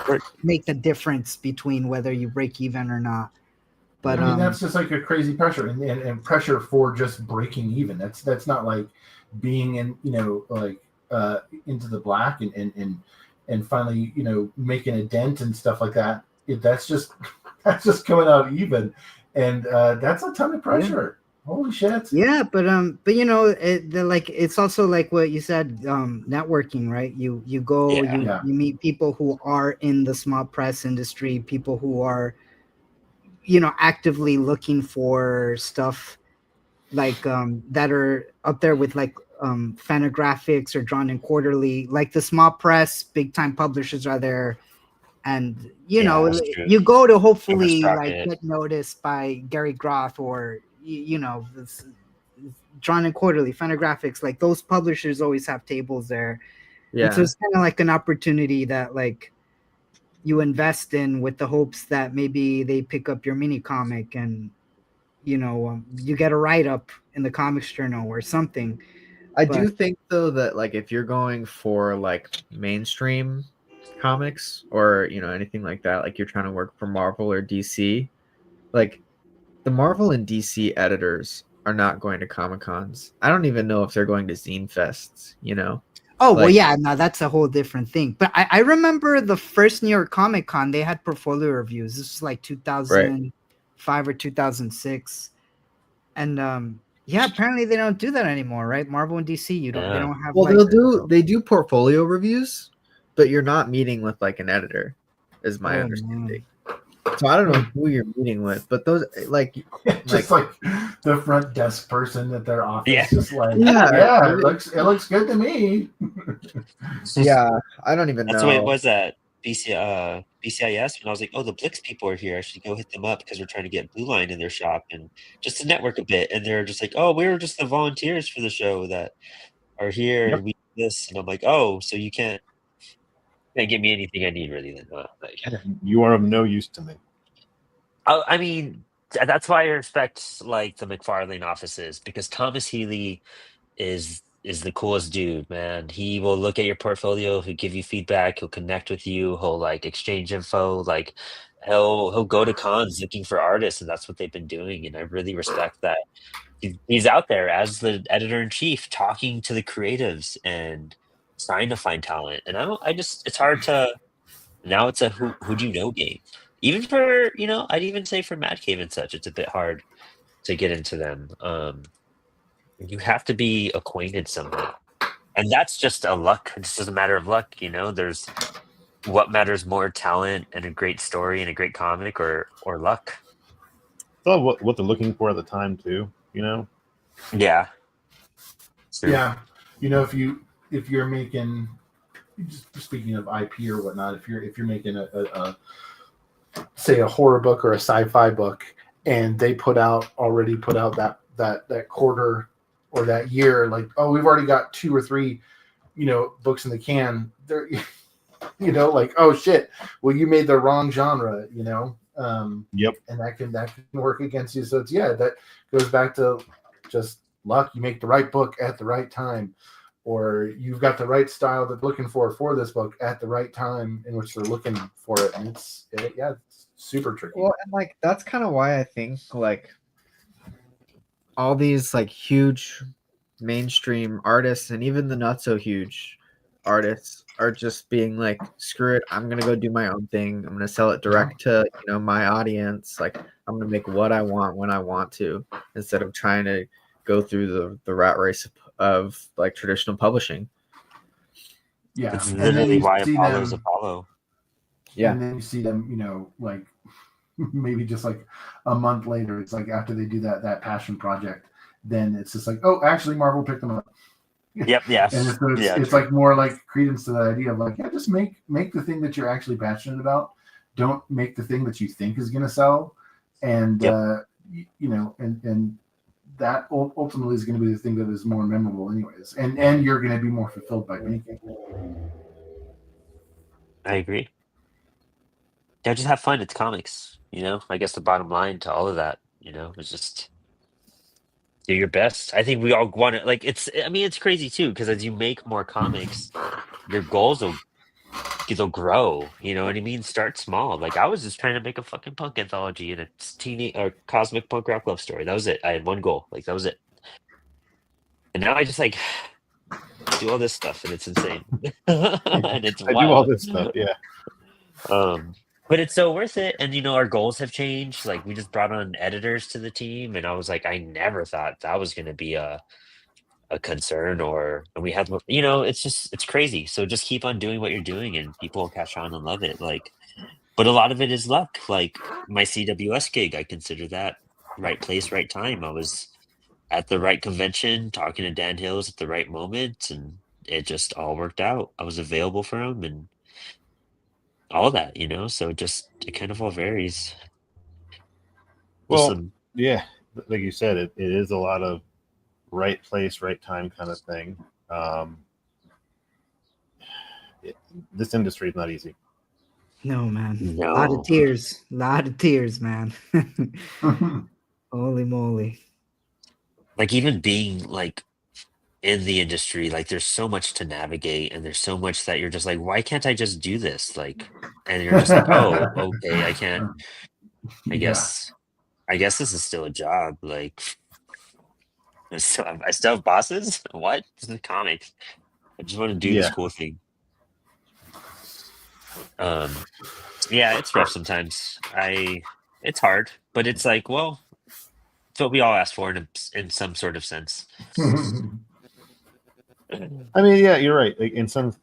Or- make the difference between whether you break even or not. But I mean, that's just like a crazy pressure and pressure for just breaking even. That's not like being in, into the black and finally, making a dent and stuff like that. That's just that's just coming out even, and that's a ton of pressure. Holy shit! yeah, but it's also like what you said, networking, right? You go, Yeah. Yeah. you meet people who are in the small press industry, people who are actively looking for stuff like that are up there with like Fantagraphics or Drawn and Quarterly, like the small press big time publishers are there, and Yeah, that's true. you go to Over hopefully like Sprocket. get noticed by Gary Groth or this Drawn and Quarterly, Fantagraphics, like those publishers always have tables there. And so Yeah. it's kind of like an opportunity that like you invest in with the hopes that maybe they pick up your mini comic and you get a write-up in the Comics Journal or something. I But do think though that like if you're going for like mainstream comics or anything like that, like you're trying to work for Marvel or DC, like the Marvel and DC editors are not going to Comic Cons. I don't even know if they're going to Zine Fests. oh well, Like, yeah, no, that's a whole different thing. But I remember the first New York Comic Con, they had portfolio reviews. This was like right. 2005 or 2006, and yeah, apparently they don't do that anymore, right? Marvel and DC, they Yeah. don't have Well, like they do portfolio reviews, but you're not meeting with like an editor, is my oh understanding. man. So I don't know who you're meeting with, but those Just like the front desk person at their office, Yeah. just like Yeah. it looks good to me. Yeah, I don't even That's the way it know. was at BCIS when I was like, oh, the Blix people are here. I should go hit them up because we're trying to get Blue Line in their shop and just to network a bit. And they're just like, oh, we were just the volunteers for the show that are here Yep. and we do this. And I'm like, oh, so you can't give me anything I need really then. Like, You are of no use to me. I mean, that's why I respect like the McFarlane offices because Thomas Healy is the coolest dude, man. He will look at your portfolio, he'll give you feedback, he'll connect with you, he'll like exchange info, like he'll go to cons looking for artists, and that's what they've been doing. And I really respect that. He's out there as the editor in chief, talking to the creatives and trying to find talent. And I just it's hard to now it's a who do you know game. Even for I'd even say for Mad Cave and such, it's a bit hard to get into them. You have to be acquainted somehow. And that's just a luck. It's just a matter of luck, There's what matters more, talent and a great story and a great comic or luck. So what they're looking for at the time too, Yeah. True. Yeah, if you're making, just speaking of IP or whatnot, if you're making a say a horror book or a sci-fi book, and they already put out that quarter or that year, like, oh, we've already got 2 or 3, books in the can. They're, like, oh shit, well, you made the wrong genre, Yep. and that can work against you. So that goes back to just luck. You make the right book at the right time, or you've got the right style they're looking for this book at the right time in which they're looking for it. And it's super tricky. Well, and like that's kind of why I think like all these like huge mainstream artists and even the not so huge artists are just being like, screw it, I'm gonna go do my own thing. I'm gonna sell it direct to my audience. Like I'm gonna make what I want when I want to, instead of trying to go through the rat race of like traditional publishing. Yeah, It's and then literally you why see Apollo's them, Apollo. Yeah. and then you see them, like maybe just like a month later, it's like after they do that passion project, then it's just like, oh, actually Marvel picked them up. Yep. Yes. And it's like more like credence to that idea of like, yeah, just make the thing that you're actually passionate about. Don't make the thing that you think is going to sell, and and that ultimately is going to be the thing that is more memorable, anyways. And you're going to be more fulfilled by making. I agree. Yeah, just have fun. It's comics, I guess the bottom line to all of that, is just do your best. I think we all want to it's crazy too, because as you make more comics, your goals they'll grow. You know what I mean? Start small. Like I was just trying to make a fucking punk anthology and a teeny or cosmic punk rock love story. That was it. I had one goal. Like that was it. And now I just like do all this stuff, and it's insane. And it's I wild. do all this stuff, yeah. But it's so worth it. And our goals have changed. Like we just brought on editors to the team, and I was like, I never thought that was going to be a concern, and we have, it's crazy. So just keep on doing what you're doing, and people will catch on and love it. Like, but a lot of it is luck. Like my CWS gig, I consider that right place, right time. I was at the right convention, talking to Dan Hills at the right moment, and it just all worked out. I was available for him, and all that, so it kind of all varies. Well, yeah, like you said, it is a lot of right place, right time kind of thing. This industry is not easy. No, man. No. A lot of tears, man. Holy moly. Like even being like in the industry, like there's so much to navigate, and there's so much that you're just like, why can't I just do this? Like, and you're just like, oh, okay, I can't. I guess this is still a job. Like, I still have bosses. What? This is comics. I just want to do this cool thing. Yeah, it's rough sometimes. It's hard, but it's like, well, it's what we all ask for in some sort of sense. I mean, yeah, you're right. Like in some,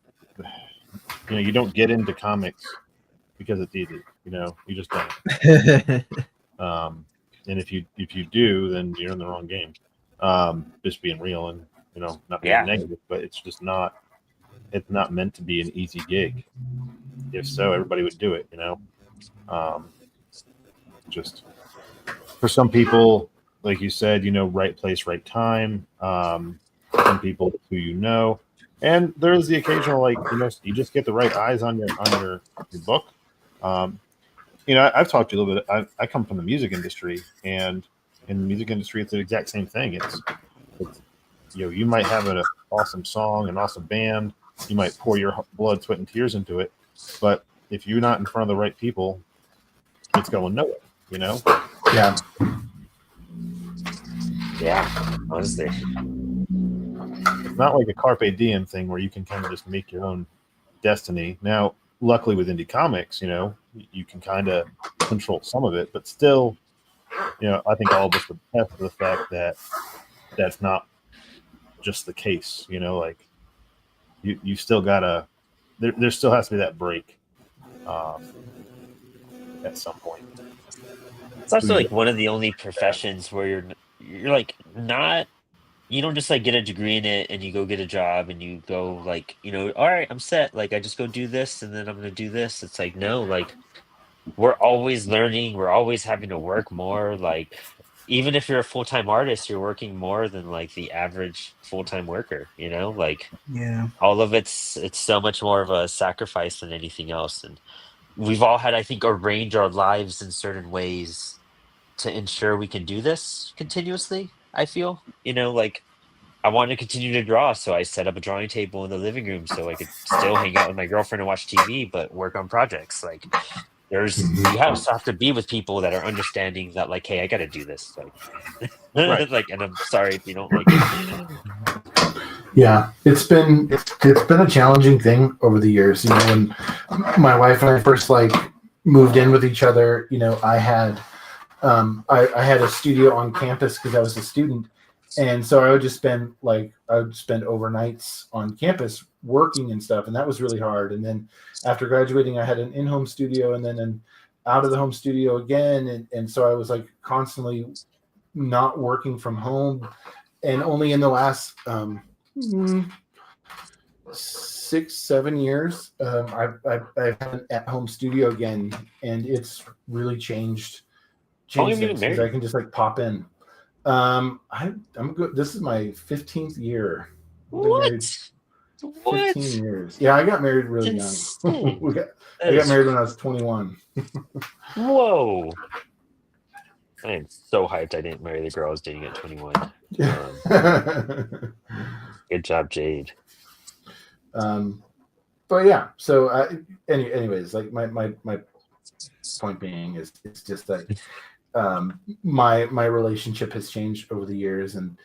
you don't get into comics because it's easy. You just don't. And if you do, then you're in the wrong game. Just being real and not being negative, but it's just not. It's not meant to be an easy gig. If so, everybody would do it. Just for some people, like you said, right place, right time. Some people who and there's the occasional you just get the right eyes on your book. I've talked to you a little bit. I come from the music industry, and in the music industry, it's the exact same thing. It's you might have an awesome song, an awesome band. You might pour your blood, sweat, and tears into it, but if you're not in front of the right people, it's going nowhere. Yeah. Yeah. Honestly. It's not like a carpe diem thing where you can kind of just make your own destiny. Now, luckily with indie comics, you can kind of control some of it, but still, I think all of us would attest to the fact that that's not just the case. You still gotta. There still has to be that break at some point. It's also like one of the only professions where you're like not. You don't just like get a degree in it and you go get a job and you go like, all right, I'm set. Like I just go do this and then I'm gonna do this. It's like no, like we're always learning, we're always having to work more. Like even if you're a full-time artist, you're working more than like the average full-time worker, like Yeah. all of it's so much more of a sacrifice than anything else. And we've all had, I think, arrange our lives in certain ways to ensure we can do this continuously. I feel, like I wanted to continue to draw, so I set up a drawing table in the living room so I could still hang out with my girlfriend and watch TV, but work on projects. Like you have to be with people that are understanding that, like, hey, I got to do this. Like, Right. like, and I'm sorry if you don't like it. Yeah, it's been a challenging thing over the years. When my wife and I first moved in with each other, I had I had a studio on campus because I was a student, and so I would just spend overnights on campus working and stuff, and that was really hard. And then after graduating, I had an in-home studio, and then an out-of-the-home studio again, and so I was constantly not working from home, and only in the last 6-7 years, I've had an at-home studio again, and it's really changed things because I can just pop in. I'm good. This is my 15th year. What? 15 years. Yeah, I got married really young. I got married when I was 21. Whoa. I am so hyped I didn't marry the girl I was dating at 21. Good job, Jade. But yeah, so anyways, my point being is it's just my relationship has changed over the years, and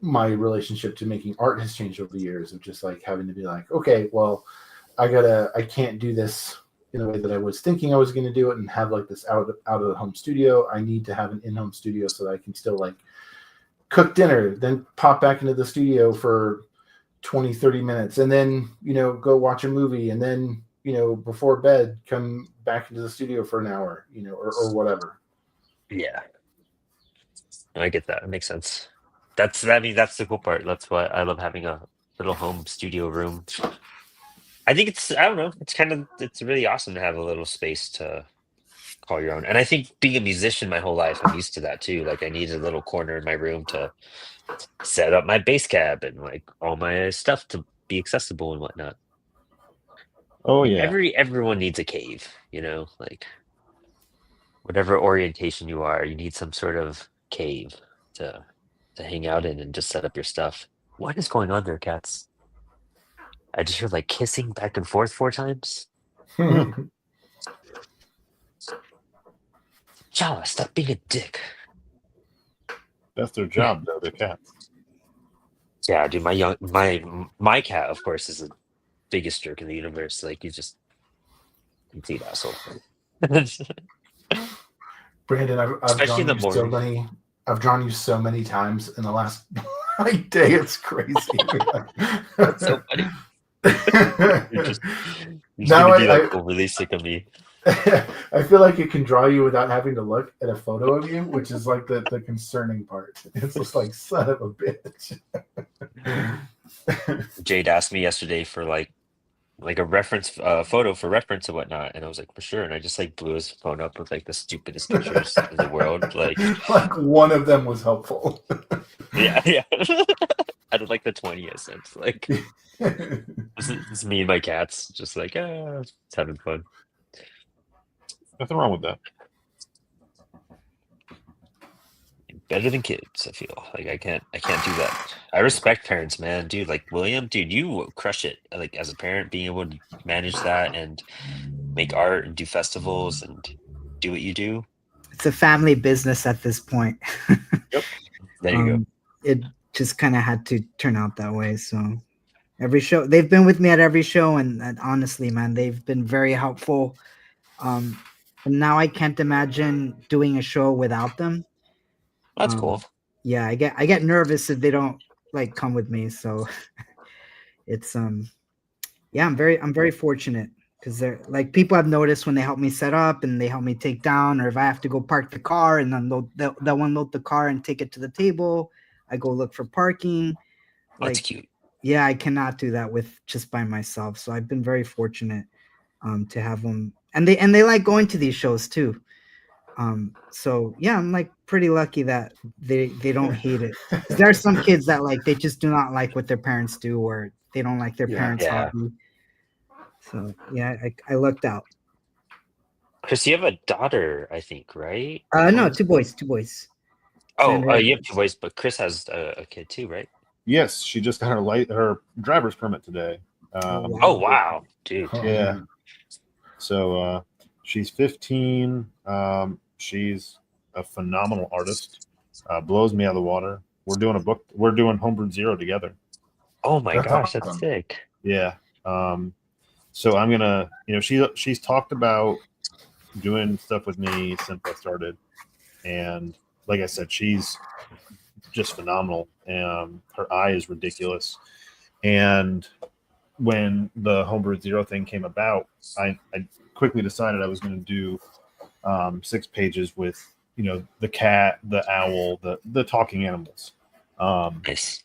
my relationship to making art has changed over the years of just having to be okay, well, I can't do this in the way that I was thinking I was going to do it and have this out of the home studio. I need to have an in-home studio so that I can still cook dinner, then pop back into the studio for 20-30 minutes, and then go watch a movie, and then before bed come back into the studio for an hour, or whatever. Yeah, I get that. It makes sense. That's the cool part. That's why I love having a little home studio room. I think I don't know, it's really awesome to have a little space to call your own. And I think being a musician my whole life, I'm used to that too. I need a little corner in my room to set up my bass cab and all my stuff to be accessible and whatnot. Oh yeah. Everyone needs a cave, whatever orientation you are, you need some sort of cave to hang out in and just set up your stuff. What is going on there, cats? I just heard kissing back and forth 4 times. Jala, stop being a dick. That's their job, though. They're cats. Yeah, dude. My cat, of course, is the biggest jerk in the universe. He's just complete asshole. Brandon, I've Especially in the morning. I've drawn you so many times in the last day. It's crazy. That's so funny. You're just Now gonna be like overly sick of me. I feel like it can draw you without having to look at a photo of you, which is like the concerning part. It's just like, son of a bitch. Jade asked me yesterday for like a reference photo for reference and whatnot, and I was like, for sure. And I just like blew his phone up with like the stupidest pictures in the world. Like one of them was helpful. yeah. Out of like the 20 cents. Like this is me and my cats just like it's having fun. Nothing wrong with that. Better than kids, I feel like I can't do that. I respect parents, man, dude. Like William, dude, you crush it. Like as a parent, being able to manage that and make art and do festivals and do what you do. It's a family business at this point. Yep. There you go. It just kind of had to turn out that way. So every show, they've been with me at every show, and honestly, man, they've been very helpful. And now I can't imagine doing a show without them. That's cool. Yeah, I get nervous if they don't like come with me. So it's yeah, I'm very fortunate because they're like people I've noticed when they help me set up and they help me take down, or if I have to go park the car and unload they'll unload the car and take it to the table. I go look for parking. That's Like, cute. yeah, I cannot do that with just by myself. So I've been very fortunate to have them, and they like going to these shows too. So yeah, I'm like pretty lucky that they don't hate it. There are some kids that like they just do not like what their parents do, or they don't like their parents' Yeah. hobby. So yeah, I lucked out. Chris, you have a daughter, I think, right? No, two boys. Oh, Sandra- you have 2 boys, but Chris has a kid too, right? Yes, she just got her driver's permit today. Oh wow, dude. Yeah. So she's 15. She's a phenomenal artist. Blows me out of the water. We're doing a book. We're doing Homebrew Zero together. Oh my That's gosh, that's awesome. sick. Yeah. So I'm gonna, she's talked about doing stuff with me since I started, and like I said, she's just phenomenal. Her eye is ridiculous. And when the Homebrew Zero thing came about, I quickly decided I was going to do 6 pages with the cat, the owl, the talking animals. Nice.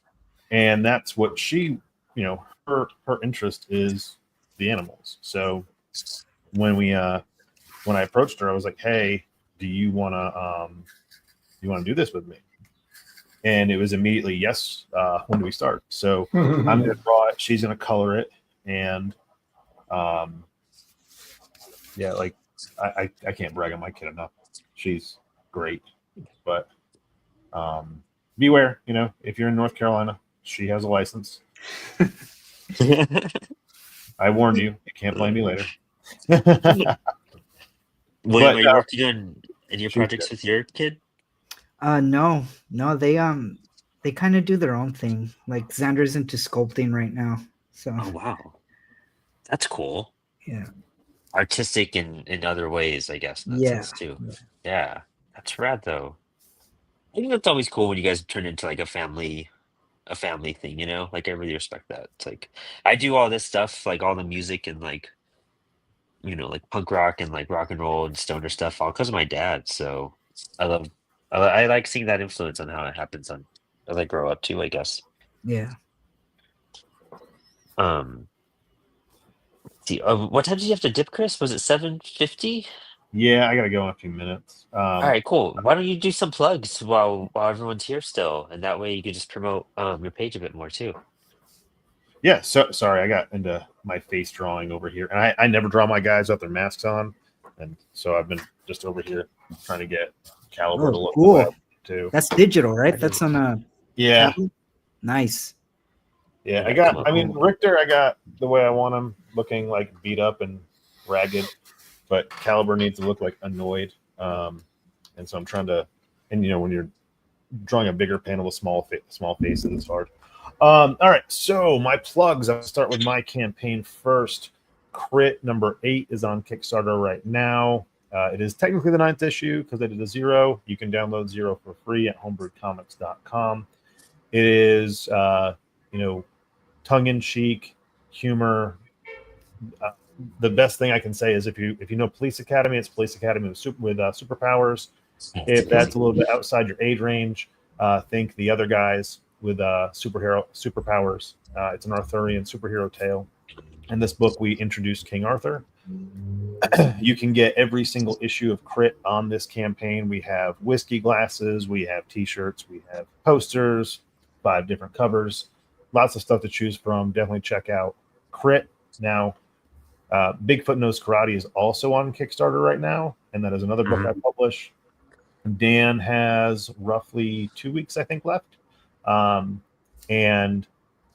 And that's what she, her interest is the animals. So when I approached her, I was like, hey, do you want to do this with me? And it was immediately yes. When do we start? So I'm going to draw it. She's going to color it, and yeah, like I can't brag on my kid enough. She's great, but beware. If you're in North Carolina, she has a license. I warned you. You can't blame me later. William, are you working on any projects with your kid? No, they kind of do their own thing. Like Xander's into sculpting right now. So Oh wow, that's cool. yeah. Artistic in other ways, I guess. In that sense too. Yeah, that's rad though. I think that's always cool when you guys turn into like a family thing. Like I really respect that. It's like I do all this stuff, like all the music and like like punk rock and like rock and roll and stoner stuff, all because of my dad. So I like seeing that influence on how it happens as I grow up too, I guess. Yeah. What time did you have to dip, Chris? Was it 7:50? Yeah, I gotta go in a few minutes. All right, cool. Why don't you do some plugs while everyone's here still, and that way you can just promote your page a bit more too. Yeah, so sorry, I got into my face drawing over here, and I never draw my guys with their masks on, and so I've been just over here trying to get Caliber to look cool. too. That's digital, right? That's on a tablet? Nice. Yeah, I mean, Richter, I got the way I want him, looking like beat up and ragged, but Caliber needs to look like annoyed. And so I'm trying to, and when you're drawing a bigger panel with small faces, it's hard. All right, so my plugs. I'll start with my campaign first. Crit number 8 is on Kickstarter right now. It is technically the 9th issue because I did a 0. You can download 0 for free at homebrewcomics.com. It is, tongue-in-cheek, humor. The best thing I can say is if you know Police Academy, it's Police Academy with superpowers. If that's a little bit outside your age range, think The Other Guys with superpowers. It's an Arthurian superhero tale. In this book, we introduced King Arthur. You can get every single issue of Crit on this campaign. We have whiskey glasses, we have T-shirts, we have posters, 5 different covers, lots of stuff to choose from. Definitely check out Crit. Now, Bigfoot Knows Karate is also on Kickstarter right now, and that is another book I publish. Dan has roughly 2 weeks, I think, left. And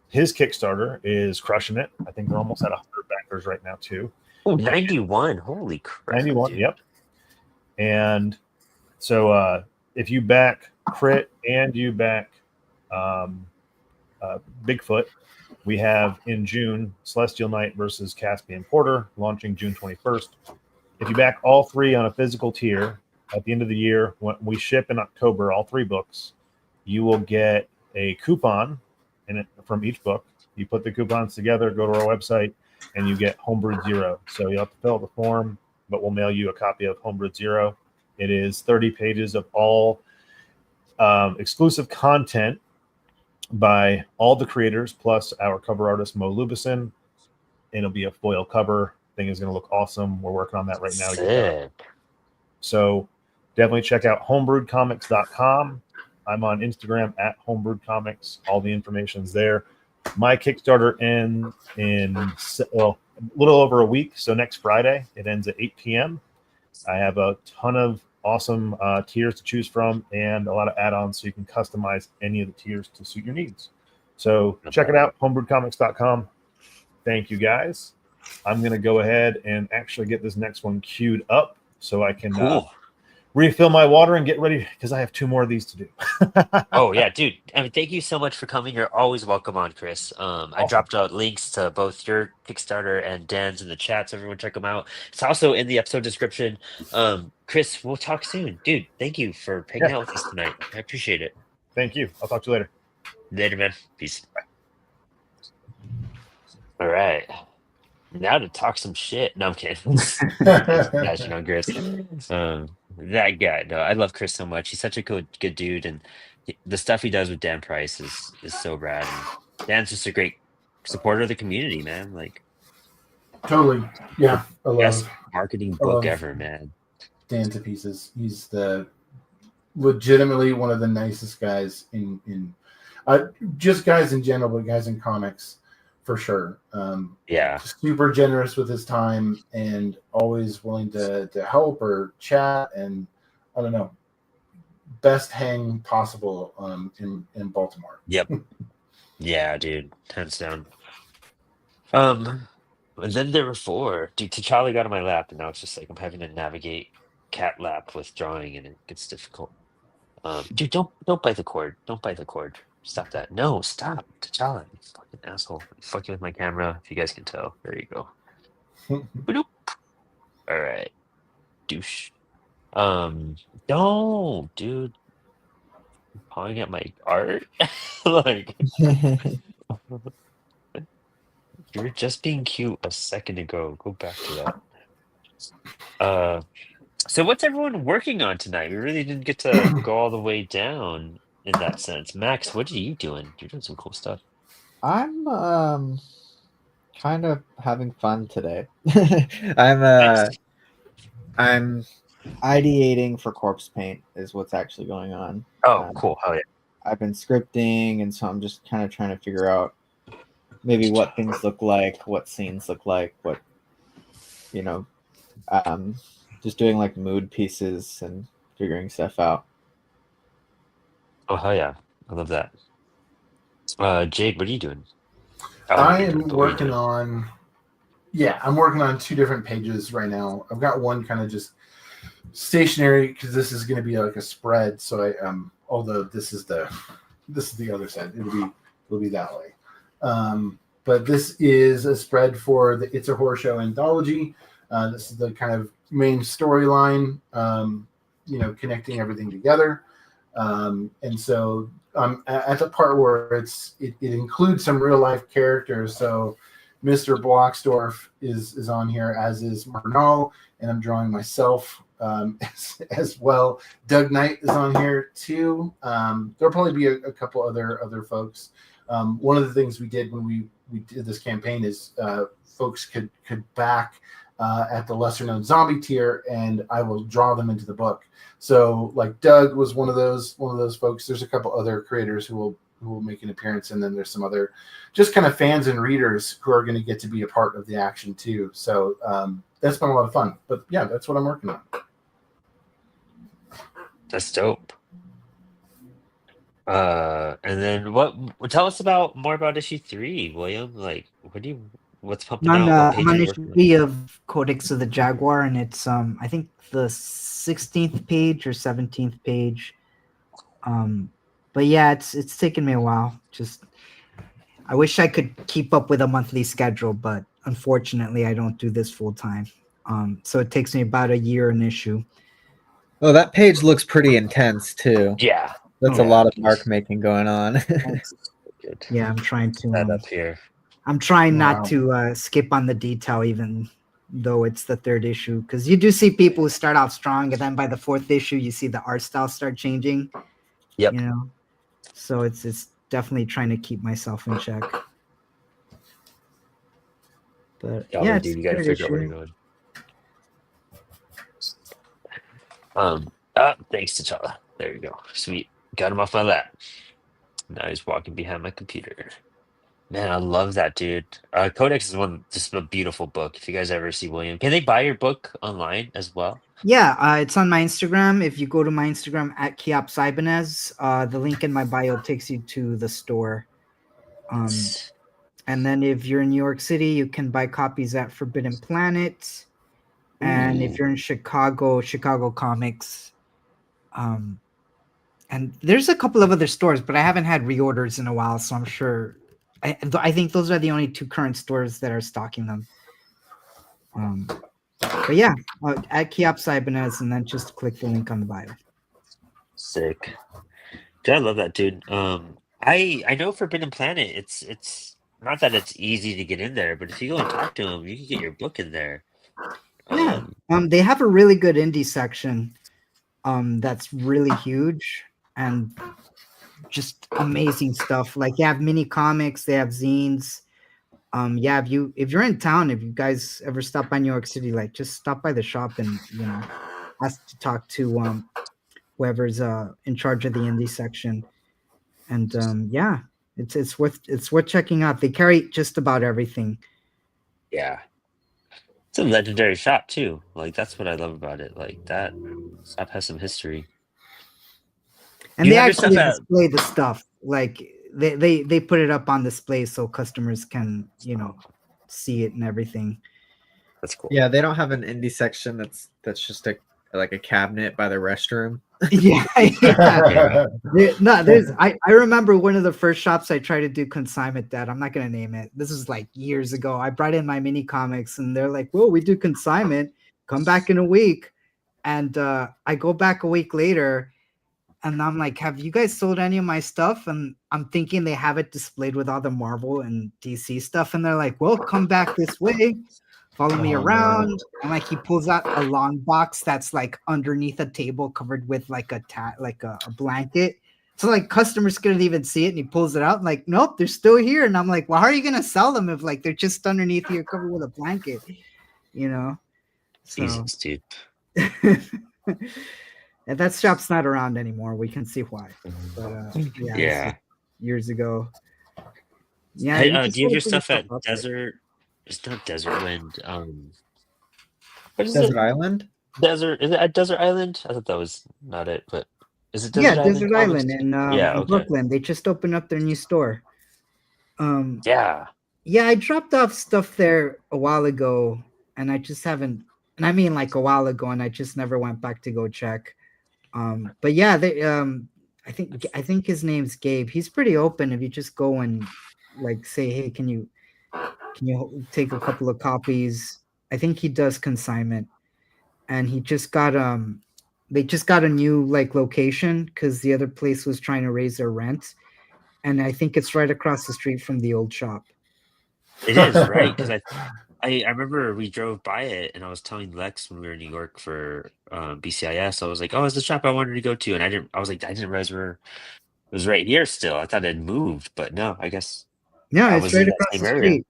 his Kickstarter is crushing it. I think we're almost at 100 backers right now, too. Oh, 91. Holy crap. 91, dude. yep. And so if you back Crit and you back Bigfoot, we have in June Celestial Knight versus Caspian Porter, launching June 21st. If you back all 3 on a physical tier, at the end of the year, when we ship in October, all 3 books, you will get a coupon in it from each book. You put the coupons together, go to our website, and you get Homebrewed Zero. So you'll have to fill out the form, but we'll mail you a copy of Homebrewed Zero. It is 30 pages of all exclusive content by all the creators, plus our cover artist, Mo Lubison. It'll be a foil cover. Thing is going to look awesome. We're working on that right now. Sick. So definitely check out homebrewedcomics.com. I'm on Instagram at homebrewedcomics. All the information's there. My Kickstarter ends in a little over a week. So next Friday, it ends at 8 p.m. I have a ton of awesome tiers to choose from and a lot of add-ons so you can customize any of the tiers to suit your needs. So check it out, homebrewedcomics.com. Thank you, guys. I'm going to go ahead and actually get this next one queued up so I can refill my water and get ready because I have 2 more of these to do. Oh yeah, dude. I mean, thank you so much for coming. You're always welcome on, Chris. I dropped out links to both your Kickstarter and Dan's in the chat, so everyone check them out. It's also in the episode description. Chris, we'll talk soon, dude. Thank you for hanging out with us tonight. I appreciate it. Thank you. I'll talk to you later. Later, man. Peace. All right. Now to talk some shit. No, I'm kidding. Imagine on Chris. That guy. No, I love Chris so much. He's such a good dude, and the stuff he does with Dan Price is so rad. And Dan's just a great supporter of the community, man. Like, Totally. Yeah. I best love marketing book ever, man. Dan to pieces. He's the legitimately one of the nicest guys in just guys in general, but guys in comics for sure. Yeah. Super generous with his time and always willing to help or chat, and I don't know, best hang possible in Baltimore. Yep. Yeah, dude. Hands down. And then there were 4. Dude, T'Challa got on my lap, and now it's just like I'm having to navigate cat lap with drawing, and it gets difficult. Dude, don't bite the cord. Don't bite the cord. Stop that. No, stop. T'Challa, you fucking asshole. You fucking with my camera, if you guys can tell. There you go. Boop. All right. Douche. Don't, dude. You're pawing at my art? Like, you were just being cute a second ago. Go back to that. So what's everyone working on tonight? We really didn't get to go all the way down in that sense. Max, what are you doing? You're doing some cool stuff. I'm kind of having fun today. Nice. I'm ideating for corpse paint is what's actually going on. Oh, cool. Hell yeah. I've been scripting, and so I'm just kind of trying to figure out maybe what things look like, what scenes look like, what, you know, just doing like mood pieces and figuring stuff out. Oh, hell yeah. I love that. Jade, what are you doing? I am working on, I'm working on 2 different pages right now. I've got one kind of just stationary because this is going to be like a spread. So I, although this is the other side, it'll be that way. But this is a spread for the It's a Horror Show anthology. This is the kind of main storyline, connecting everything together. And so I'm at the part where it includes some real life characters. So Mr. Bloxdorf is on here, as is Murnau, and I'm drawing myself as well. Doug Knight is on here too. There'll probably be a couple other folks. One of the things we did when we did this campaign is folks could back at the lesser known zombie tier, and I will draw them into the book. So like Doug was one of those folks. There's a couple other creators who will make an appearance, and then there's some other just kind of fans and readers who are going to get to be a part of the action too. So that's been a lot of fun. But yeah, that's what I'm working on. That's dope. And then tell us more about issue 3, William. Like, what's pumping out? What page I'm on are you issue working on? 3 of Codex of the Jaguar, and it's I think the 16th page or 17th page. But yeah, it's taken me a while. Just I wish I could keep up with a monthly schedule, but unfortunately I don't do this full time. So it takes me about a year an issue. Oh, that page looks pretty intense too. Yeah. That's a lot of mark making going on. Good. Yeah, I'm trying to That up here. I'm trying not to skip on the detail, even though it's the 3rd issue, because you do see people who start out strong, and then by the 4th issue you see the art style start changing. Yep. You know, so it's definitely trying to keep myself in check. But yeah, dude, you gotta figure out where you're going. Thanks, T'Challa. There you go. Sweet. Got him off my lap. Now he's walking behind my computer. Man, I love that, dude. Codex is just a beautiful book. If you guys ever see William, can they buy your book online as well? Yeah, it's on my Instagram. If you go to my Instagram at Ibanez, the link in my bio takes you to the store. And then if you're in New York City, you can buy copies at Forbidden Planet. And if you're in Chicago Comix. And there's a couple of other stores, but I haven't had reorders in a while, so I'm sure. I think those are the only 2 current stores that are stocking them. But yeah, at Ibanez, and then just click the link on the bio. Sick. Dude, I love that, dude. I know Forbidden Planet. It's not that it's easy to get in there, but if you go and talk to them, you can get your book in there. Yeah. They have a really good indie section. That's really huge and just amazing stuff. Like, you have mini comics, they have zines. Yeah, if you're in town, if you guys ever stop by New York City, like, just stop by the shop and ask to talk to whoever's in charge of the indie section. And yeah, it's worth checking out. They carry just about everything. Yeah. It's a legendary shop too. Like, that's what I love about it. Like, that shop has some history. And they actually display the stuff. Like, they put it up on display so customers can, see it and everything. That's cool. Yeah, they don't have an indie section that's just like a cabinet by the restroom. Yeah. I remember one of the first shops I tried to do consignment at. I'm not gonna name it. This is like years ago. I brought in my mini comics, and they're like, "Well, we do consignment. Come back in a week." And I go back a week later, and I'm like, "Have you guys sold any of my stuff?" And I'm thinking they have it displayed with all the Marvel and DC stuff, and they're like, "Well, come back this way. Follow me around." No. And like, he pulls out a long box that's like underneath a table covered with like a blanket. So like, customers couldn't even see it, and he pulls it out and like, nope, they're still here. And I'm like, well, how are you gonna sell them if like they're just underneath here covered with a blanket? So, Jesus, dude. And that shop's not around anymore. We can see why. But yeah. Years ago. Yeah. Hey, do you have your stuff at Desert? It's not Desert Wind. What is Desert Island? Is it at Desert Island? I thought that was not it, but is it Desert Island? Desert Island in Brooklyn. They just opened up their new store. Yeah, I dropped off stuff there a while ago, and I just haven't. And I mean, like, a while ago, and I just never went back to go check. But yeah, they. I think his name's Gabe. He's pretty open. If you just go and like say, hey, can you take a couple of copies? I think he does consignment, and he just got they just got a new like location because the other place was trying to raise their rent, and I think it's right across the street from the old shop. It is, right? Because I remember we drove by it, and I was telling Lex when we were in New York for BCIS. I was like, "Oh, it's the shop I wanted to go to," and I didn't realize it was right here still. I thought it had moved, but no, I guess No, I it's was in right that across same the area. street.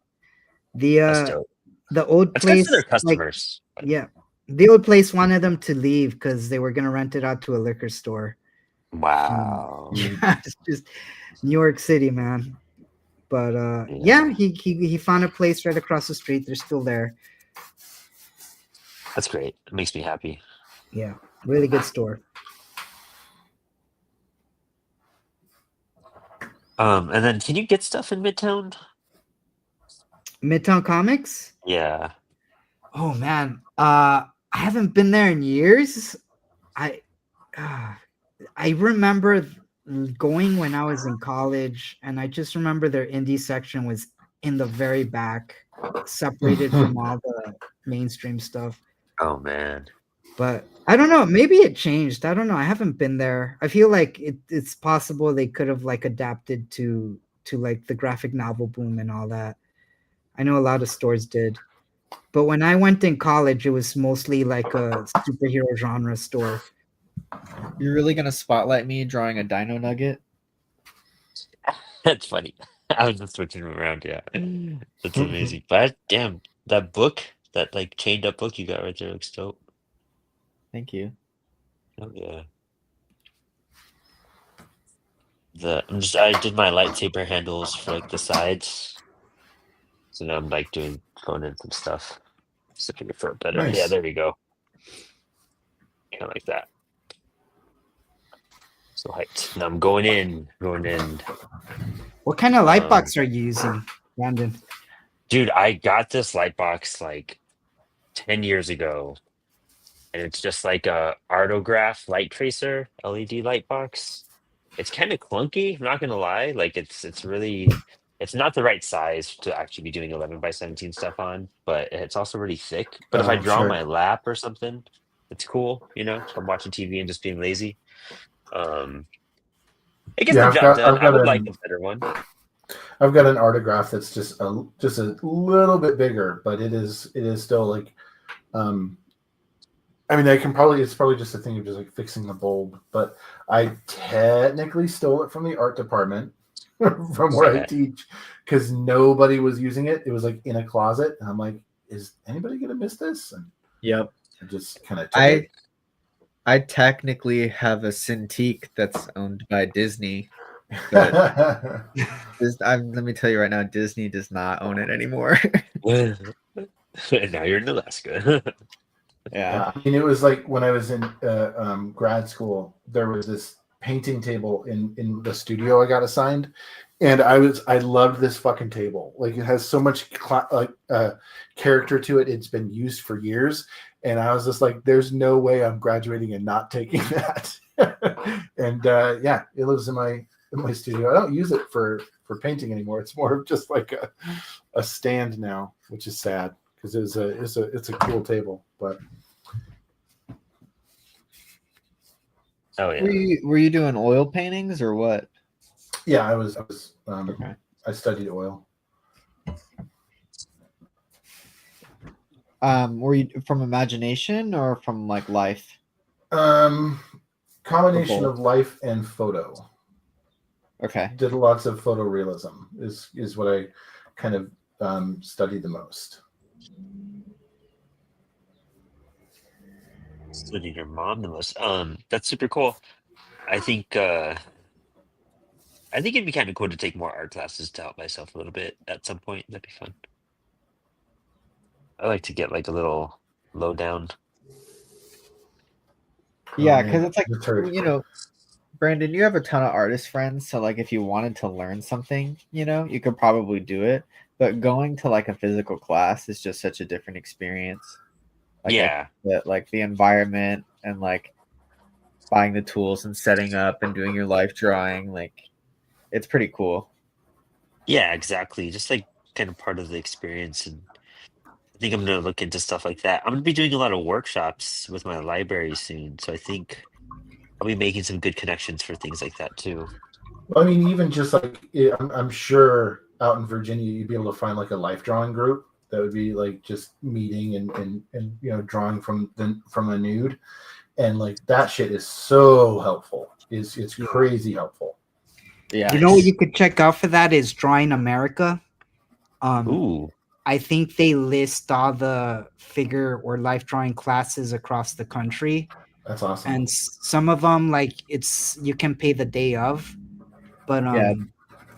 The That's dope. the old That's good for their place, like, customers. But yeah, the old place wanted them to leave because they were gonna rent it out to a liquor store. wow. It's just New York City, man. But Yeah. yeah, he found a place right across the street. They're still there. That's great. It makes me happy. Yeah, really good store. And then can you get stuff in Midtown? Midtown Comics. Yeah. Oh man, I haven't been there in years. I I remember going when I was in college, and I just remember their indie section was in the very back, separated from all the mainstream stuff. Oh man. But I don't know, maybe it changed. I don't know. I haven't been there. I feel like it's possible they could have like adapted to like the graphic novel boom and all that. I know a lot of stores did. But when I went in college, it was mostly like a superhero genre store. You're really gonna spotlight me drawing a dino nugget? That's funny. I was just switching them around. Yeah, that's amazing. But damn, that book, that like chained up book you got right there looks dope. Thank you. Oh yeah. I did my lightsaber handles for like the sides, so now I'm like going in some stuff, sticking it for a better. Yeah, Nice. there we go. Kind of like that. So hyped. Now I'm going in. What kind of light box are you using, Brandon? Dude, I got this light box like 10 years ago, and it's just like a Artograph light tracer LED light box. It's kind of clunky, I'm not gonna lie. Like it's not the right size to actually be doing 11x17 stuff on, but it's also really thick. But if I draw on Sure. my lap or something, it's cool, if I'm watching TV and just being lazy. It gets Yeah, the job done. I've I got would like a better one. I've got an autograph that's just a little bit bigger, but it is still like, I mean, it's probably just a thing of just like fixing the bulb, but I technically stole it from the art department from where I teach because nobody was using it. It was like in a closet, and I'm like, is anybody gonna miss this? And Yep. I just kind of took it. I technically have a Cintiq that's owned by Disney, but let me tell you right now, Disney does not own it anymore. And now you're in Alaska. Yeah. I mean, it was like when I was in grad school, there was this painting table in the studio I got assigned, and I loved this fucking table. Like, it has so much character to it. It's been used for years, and I was just like, "There's no way I'm graduating and not taking that." And yeah, it lives in my studio. I don't use it for painting anymore. It's more of just like a stand now, which is sad because it's a cool table, but. Oh yeah. Were you doing oil paintings or what? Yeah, I was Okay. I studied oil. Were you from imagination or from like life? Combination both? of life and photo. Okay. Did lots of photorealism is what I kind of studied the most. Studying your mom the most. That's super cool. I think it'd be kind of cool to take more art classes to help myself a little bit at some point. That'd be fun. I like to get like a little lowdown. Yeah, man, because it's like, it's hard. Brandon, you have a ton of artist friends, so like if you wanted to learn something, you could probably do it. But going to like a physical class is just such a different experience. Like, Yeah. like the environment and like buying the tools and setting up and doing your life drawing, like it's pretty cool. Yeah, exactly. Just like kind of part of the experience. And I think I'm gonna look into stuff like that. I'm gonna be doing a lot of workshops with my library soon, so I think I'll be making some good connections for things like that too. Well, I mean, even just like I'm sure out in Virginia, you'd be able to find like a life drawing group that would be like just meeting and you know, drawing from a nude, and like that shit is so helpful. It's crazy helpful. Yeah. You know what you could check out for that is Drawing America. Ooh. I think they list all the figure or life drawing classes across the country, That's awesome. and some of them like you can pay the day of, but Yeah.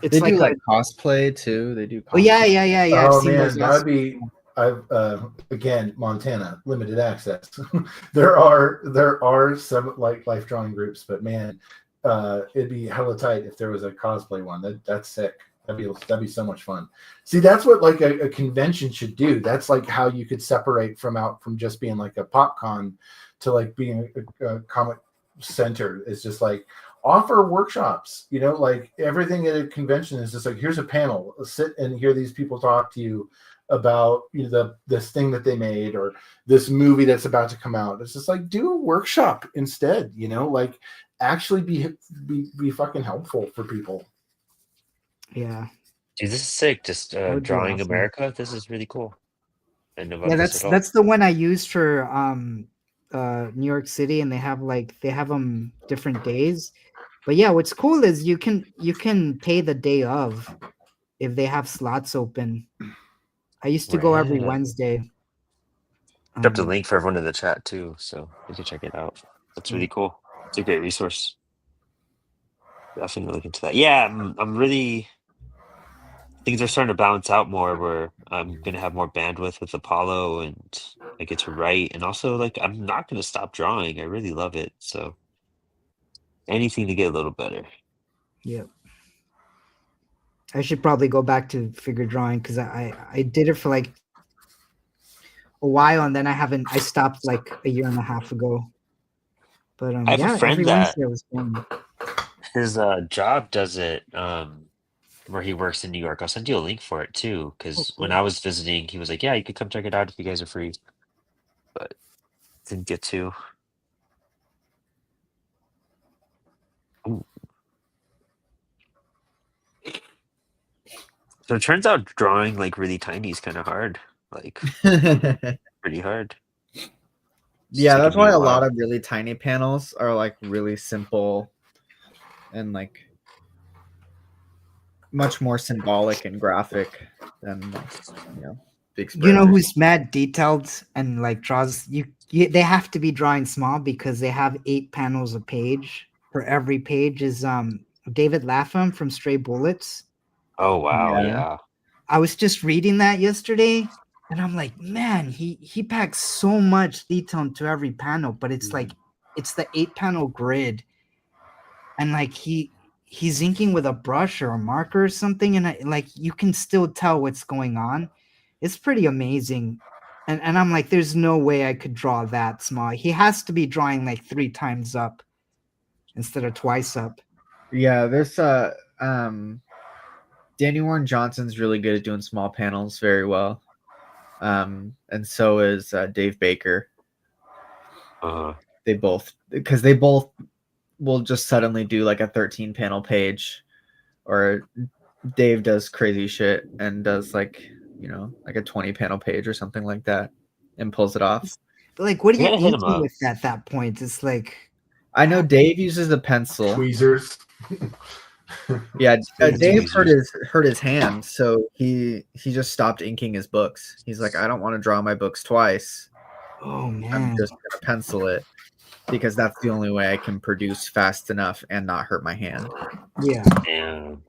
it's They like do like cosplay too. They do. Cosplay. oh yeah. I've Oh seen man, those that'd be. I've again, Montana, limited access. there are some like life drawing groups, but man, it'd be hella tight if there was a cosplay one. That's sick. That'd be so much fun. See, that's what like a convention should do. That's like how you could separate from just being like a PopCon to like being a comic center. It's just like offer workshops, you know, like everything at a convention is just like, here's a panel, sit and hear these people talk to you about, you know, this thing that they made or this movie that's about to come out. It's just like, do a workshop instead, you know, like actually be fucking helpful for people. Yeah. Dude, this is sick. Just would be Drawing awesome. America. This is really cool. I know about Yeah, this at all. that's the one I used for New York City, and they have them different days. But yeah, what's cool is you can pay the day of if they have slots open. I used to go every Rad. Wednesday. Dropped a link for everyone in the chat too, so you can check it out. That's really cool. It's a great resource. Definitely look into that. Yeah, I'm really. Things are starting to balance out more where I'm gonna have more bandwidth with Apollo and I get to write, and also like I'm not gonna stop drawing. I really love it. So anything to get a little better. Yep. I should probably go back to figure drawing because I did it for like a while, and then I stopped like a year and a half ago. But I have yeah, a friend every that Wednesday was fun. his job does it where he works in New York. I'll send you a link for it too, because when I was visiting, he was like, "Yeah, you could come check it out if you guys are free." But didn't get to. Ooh. So it turns out drawing like really tiny is kind of hard. Like pretty hard. Yeah, taking that's me why a a lot while. of really tiny panels are like really simple and like much more symbolic and graphic than like, you know, big spreads. You know who's mad detailed and like draws they have to be drawing small because they have 8 panels a page. For every page is David Lapham from Stray Bullets. Oh wow, Yeah. yeah. I was just reading that yesterday and I'm like, man, he packs so much detail into every panel, but it's like it's the 8 panel grid, and like he's inking with a brush or a marker or something, and like you can still tell what's going on. It's pretty amazing. And I'm like, there's no way I could draw that small. He has to be drawing like 3 times up instead of twice up. Yeah, there's Danny Warren Johnson's really good at doing small panels very well. And so is Dave Baker. They both will just suddenly do like a 13 panel page, or Dave does crazy shit and does like, you know, like a 20 panel page or something like that and pulls it off. But like, what are you gotta hit 'em inking up. with at that point? It's like, I know Dave uses a pencil. Tweezers. Yeah, Dave tweezers. hurt his hand, so he just stopped inking his books. He's like, I don't want to draw my books twice. oh man, I'm just gonna pencil it because that's the only way I can produce fast enough and not hurt my hand. yeah. Damn.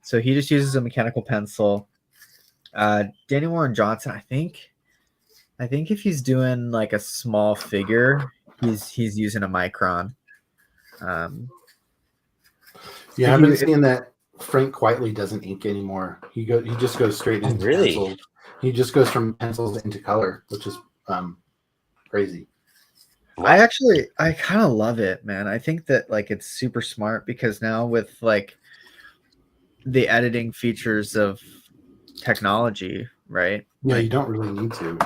So he just uses a mechanical pencil. Danny Warren Johnson, I think if he's doing like a small figure, he's using a micron. Yeah, I've been seeing that Frank Quitely doesn't ink anymore. He just goes straight into really? pencils. He just goes from pencils into color, which is crazy. I kind of love it, man. I think that like it's super smart because now with like the editing features of technology, right? Yeah, like, you don't really need to.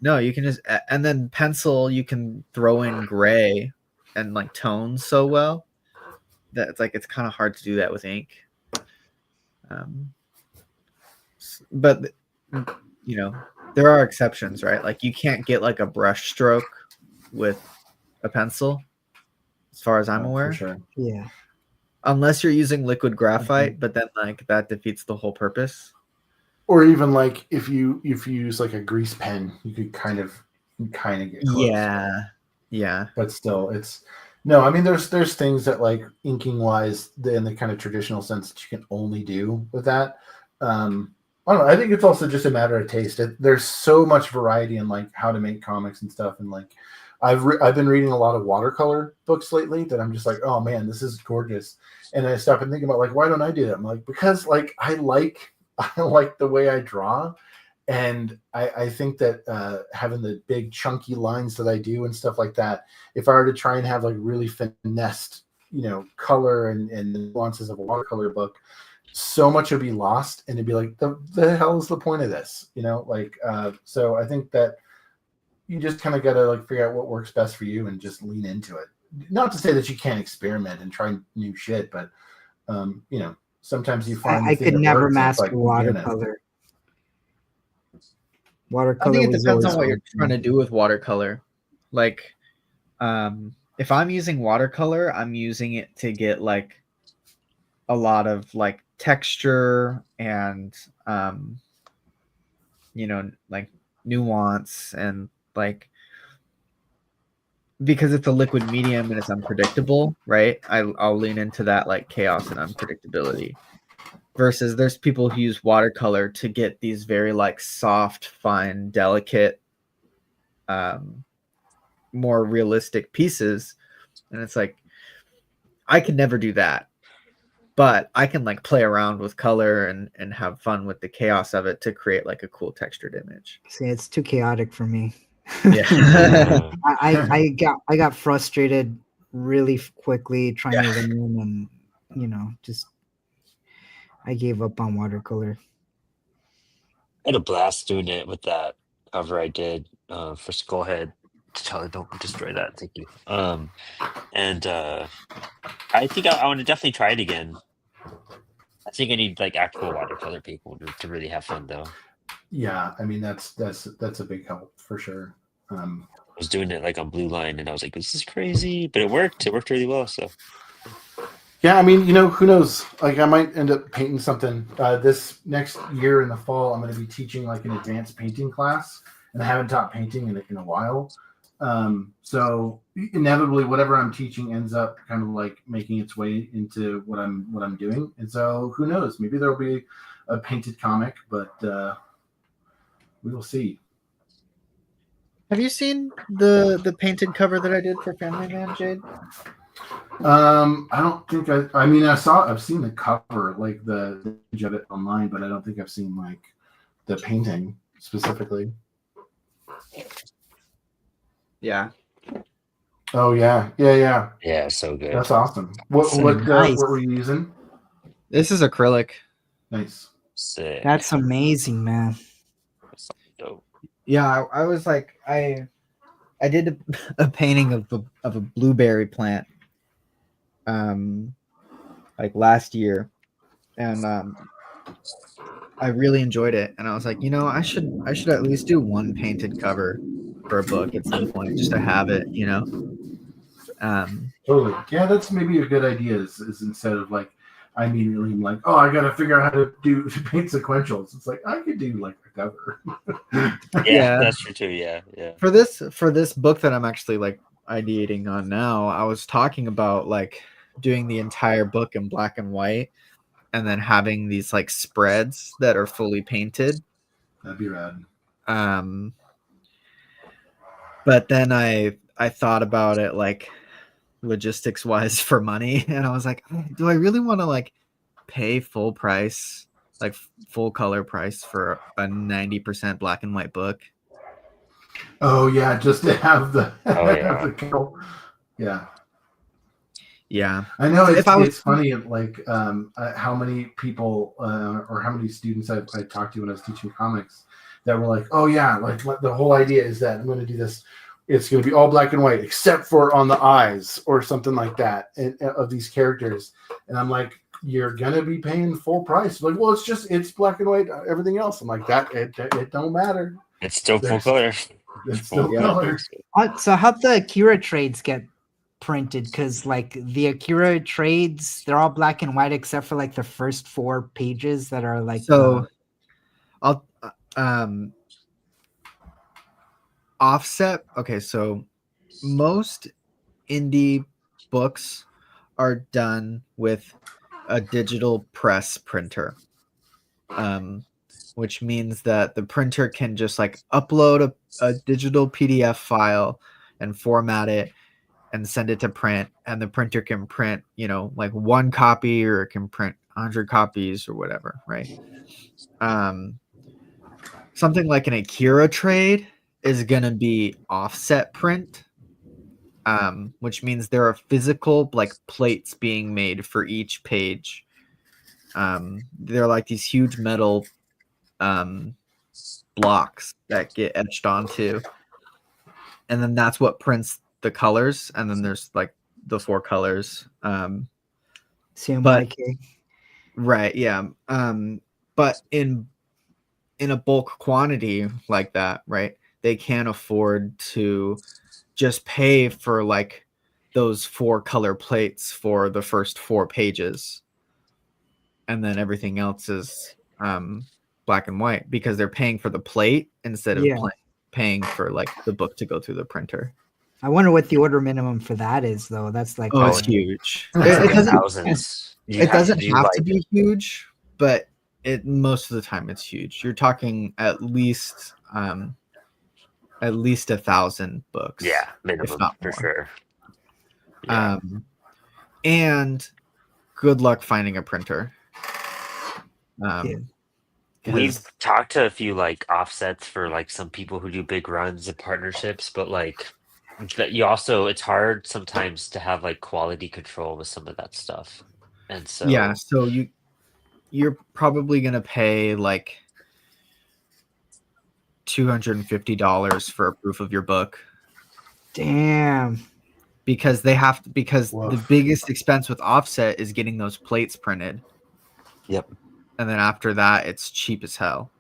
No, you can just, and then pencil, you can throw in gray and like tones so well that it's like it's kind of hard to do that with ink. but you know, there are exceptions, right? Like you can't get like a brush stroke with a pencil, as far as I'm aware. For sure. Yeah. Unless you're using liquid graphite, but then like that defeats the whole purpose. Or even like if you use like a grease pen, you could kind of get close. Yeah. But still, it's no. I mean, there's things that like inking wise, in the kind of traditional sense that you can only do with that. I don't know. I think it's also just a matter of taste. There's so much variety in like how to make comics and stuff, and like I've been reading a lot of watercolor books lately that I'm just like, oh man, this is gorgeous. And I stop and think about like, why don't I do that? I'm like, because like I like the way I draw. And I think that having the big chunky lines that I do and stuff like that, if I were to try and have like really finessed, color and the nuances of a watercolor book, so much would be lost, and it'd be like, the hell is the point of this? So I think that you just kind of got to like figure out what works best for you and just lean into it. Not to say that you can't experiment and try new shit, but sometimes you find I could never master like, watercolor. I think it depends on what you're trying to do with watercolor. Like, if I'm using watercolor, I'm using it to get like a lot of like texture and like nuance, and like, because it's a liquid medium and it's unpredictable, right? I'll lean into that like chaos and unpredictability. Versus there's people who use watercolor to get these very like soft, fine, delicate, more realistic pieces. And it's like, I could never do that, but I can like play around with color and have fun with the chaos of it to create like a cool textured image. See, it's too chaotic for me. Yeah. I got frustrated really quickly trying to learn, and just I gave up on watercolor. I had a blast doing it with that cover I did for Skullhead. Charlie, don't destroy that. Thank you. And I think I want to definitely try it again. I think I need like actual watercolor people to really have fun, though. Yeah, I mean that's a big help for sure. I was doing it like on Blue Line, and I was like, "This is crazy," but it worked. It worked really well. So. Yeah, I mean, who knows? Like, I might end up painting something this next year in the fall. I'm going to be teaching like an advanced painting class, and I haven't taught painting in a while. So inevitably, whatever I'm teaching ends up kind of like making its way into what I'm doing. And so, who knows? Maybe there'll be a painted comic, but we will see. Have you seen the painted cover that I did for Family Man, Jade? I don't think I mean, I've seen the cover, like the image of it online, but I don't think I've seen like the painting specifically. Yeah. Oh yeah. Yeah, so good. That's awesome. What nice. What were you using? This is acrylic. Nice. Sick. That's amazing, man. Dope. Yeah, I was like, I did a painting of a blueberry plant, like last year, and I really enjoyed it. And I was like, I should at least do one painted cover for a book at some point, just to have it, Totally. Yeah, that's maybe a good idea. Is instead of like, I immediately am like, oh, I got to figure out how to paint sequentials. It's like I could do like a cover. Yeah, that's true too. Yeah. For this book that I'm actually like ideating on now, I was talking about like doing the entire book in black and white, and then having these like spreads that are fully painted. That'd be rad. But then I thought about it like logistics wise for money, and I was like, do I really want to like pay full price, like full color price for a 90% black and white book? Oh yeah, just to have the yeah. the color. Yeah. Yeah, I know. So it's funny, like how many people or how many students I talked to when I was teaching comics that were like, "Oh yeah, like the whole idea is that I'm going to do this. It's going to be all black and white except for on the eyes or something like that of these characters." And I'm like, you're gonna be paying full price. Like, well, it's black and white. Everything else, I'm like that. It don't matter. It's still full color. It's still color. So how'd the Akira trades get printed? Because like the Akira trades, they're all black and white except for like the first 4 pages that are like. So, I'll offset. Okay, so most indie books are done with a digital press printer, which means that the printer can just like upload a digital PDF file and format it and send it to print, and the printer can print, like 1 copy, or it can print 100 copies or whatever, right? Something like an Akira trade is going to be offset print, which means there are physical like plates being made for each page. They're like these huge metal blocks that get etched onto, and then that's what prints the colors. And then there's like the 4 colors. CMYK. Right, yeah. But in a bulk quantity like that, right, they can't afford to just pay for like those 4 color plates for the first 4 pages, and then everything else is black and white, because they're paying for the plate instead of paying for like the book to go through the printer. I wonder what the order minimum for that is, though. That's like it's huge. It thousands. It doesn't have to be huge, but most of the time it's huge. You're talking at least 1,000 books. Yeah, minimum, if not for more. sure. Yeah. And good luck finding a printer. We've talked to a few like offsets for like some people who do big runs and partnerships, but like that it's hard sometimes to have like quality control with some of that stuff. And so so you're probably gonna pay like $250 for a proof of your book. Damn. Because the biggest expense with offset is getting those plates printed. Yep. And then after that, it's cheap as hell.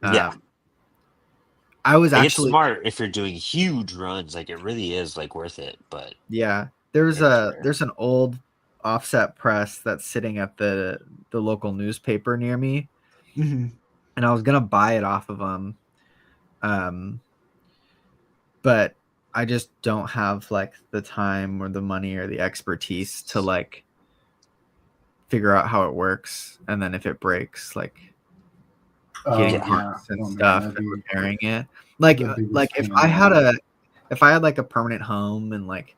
Yeah. I was actually, actually it's smart if you're doing huge runs. Like it really is like worth it. But yeah, there's an old offset press that's sitting at the local newspaper near me, and I was gonna buy it off of them, but I just don't have like the time or the money or the expertise to like figure out how it works, and then if it breaks, like getting parts and stuff and repairing it. Like if I had like a permanent home and like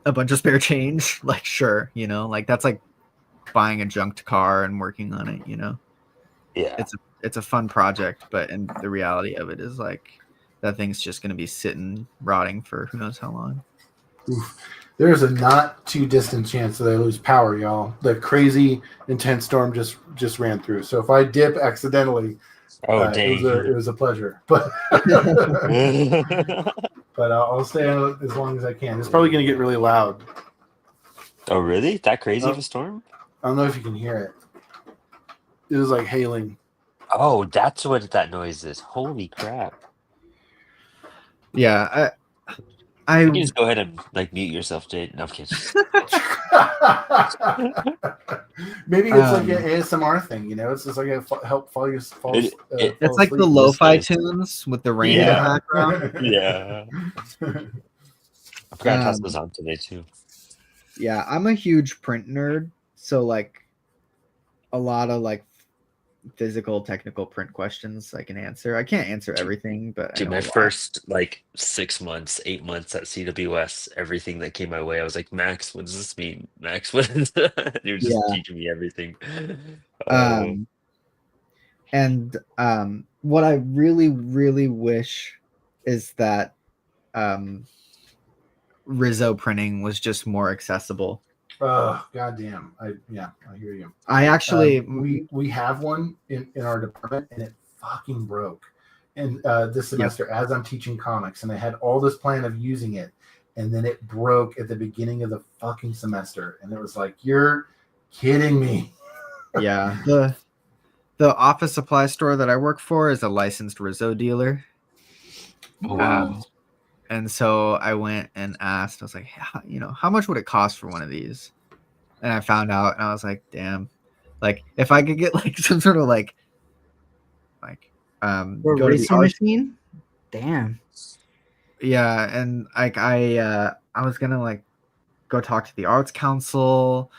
a bunch of spare change, like sure, like that's like buying a junked car and working on it, Yeah. It's a fun project, but in the reality of it is like that thing's just gonna be sitting rotting for who knows how long. Oof. There's a not too distant chance that I lose power, y'all. The crazy intense storm just ran through. So if I dip accidentally, it was a pleasure. But but I'll stay on as long as I can. It's probably going to get really loud. Oh, really? That crazy of a storm? I don't know if you can hear it. It was like hailing. Oh, that's what that noise is. Holy crap. Yeah, you can just go ahead and like mute yourself, Jade. No, I'm kidding. Maybe it's like an ASMR thing, It's just like a help fall you. It's like the lo-fi tunes with the rain in the background. Yeah. I forgot to toss those on today too. Yeah, I'm a huge print nerd, so like a lot of like physical technical print questions I can answer. I can't answer everything, but my first like 6 months, 8 months at CWS, everything that came my way, I was like, Max, what does this mean? Max, what is that? You're just teaching me everything. And what I really, really wish is that Rizzo printing was just more accessible. Goddamn. I hear you. I actually we have one in our department, and it fucking broke. And this semester, as I'm teaching comics, and I had all this plan of using it, and then it broke at the beginning of the fucking semester, and it was like, you're kidding me? Yeah. The office supply store that I work for is a licensed Rizzo dealer. Wow. And so I went and asked, I was like, how much would it cost for one of these? And I found out, and I was like, damn, like if I could get like some sort of like For go to the racing art, machine? Damn. yeah, and like I was gonna like go talk to the arts council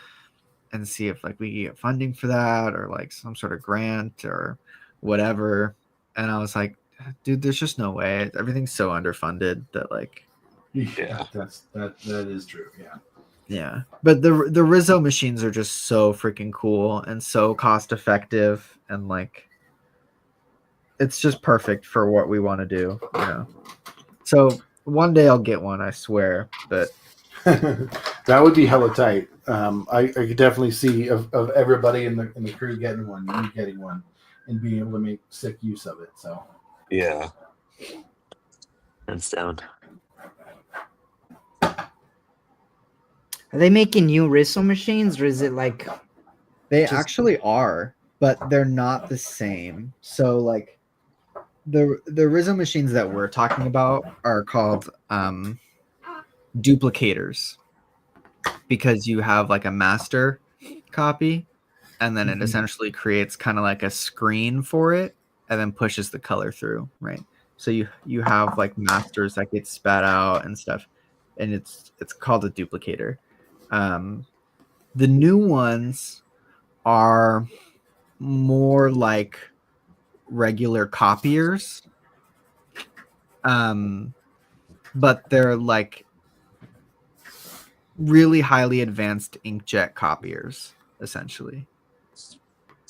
and see if like we could get funding for that or like some sort of grant or whatever. And I was like, dude, there's just no way. Everything's so underfunded that like Yeah, that is true. Yeah. yeah. But the Rizzo machines are just so freaking cool and so cost effective and like it's just perfect for what we want to do, you know. So one day I'll get one, I swear. But that would be hella tight. I could definitely see of everybody in the crew getting one, you getting one, and being able to make sick use of it. So Yeah. Hands down. Are they making new Rizzo machines, or is it like they Just- actually are, but they're not the same. So like the Rizzo machines that we're talking about are called duplicators because you have like a master copy and then it essentially creates kind of like a screen for it and then pushes the color through, right? So you have like masters that get spat out and stuff, and it's called a duplicator. The new ones are more like regular copiers, but they're like really highly advanced inkjet copiers, essentially.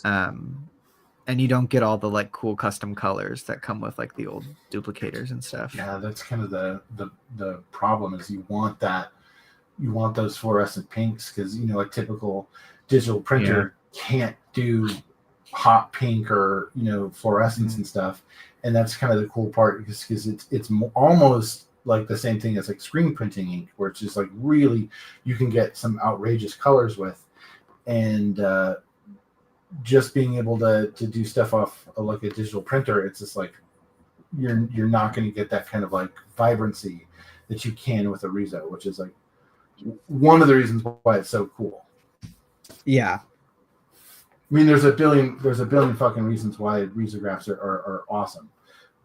And you don't get all the like cool custom colors that come with like the old duplicators and stuff. yeah, that's kind of the problem is you want those fluorescent pinks because a typical digital printer can't do hot pink or fluorescence and stuff, and that's kind of the cool part because it's almost like the same thing as like screen printing ink, where it's just like really you can get some outrageous colors with, and just being able to do stuff off of like a digital printer, it's just like you're not going to get that kind of like vibrancy that you can with a Rizzo, which is like one of the reasons why it's so cool. Yeah. I mean, there's a billion fucking reasons why risographs are awesome,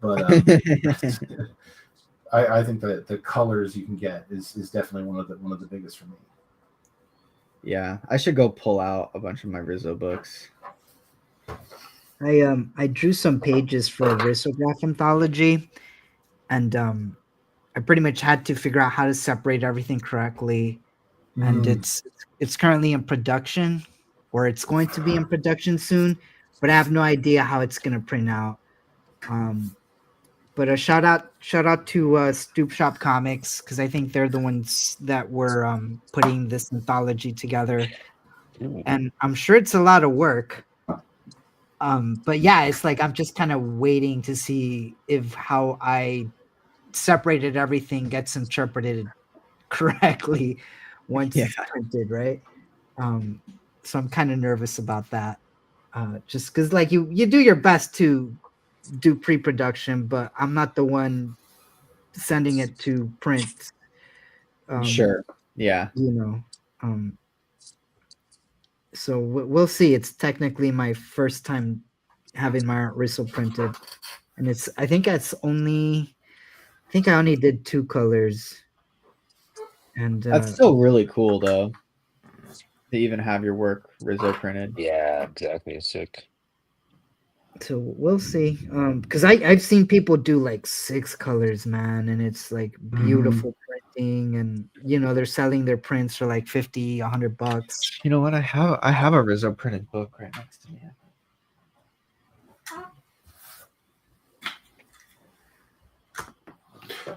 but I think that the colors you can get is definitely one of the biggest for me. Yeah, I should go pull out a bunch of my Rizzo books. I drew some pages for a risograph anthology, and I pretty much had to figure out how to separate everything correctly. And it's currently in production, or it's going to be in production soon, but I have no idea how it's gonna print out. But a shout out to Stoop Shop Comics, because I think they're the ones that were putting this anthology together, and I'm sure it's a lot of work. But yeah, it's like I'm just kind of waiting to see if how I separated everything gets interpreted correctly once it's printed, right? So I'm kind of nervous about that. Just because like you do your best to do pre-production, but I'm not the one sending it to print. Sure. Yeah. So we'll see. It's technically my first time having my art Rizzo printed, and I think I only did 2 colors, and That's still really cool though, to even have your work Rizzo printed. Yeah, exactly. It's sick. So we'll see. Because I've seen people do like 6 colors, man, and it's like beautiful printing, and they're selling their prints for like $50, $100. You know what? I have a Rizzo printed book right next to me.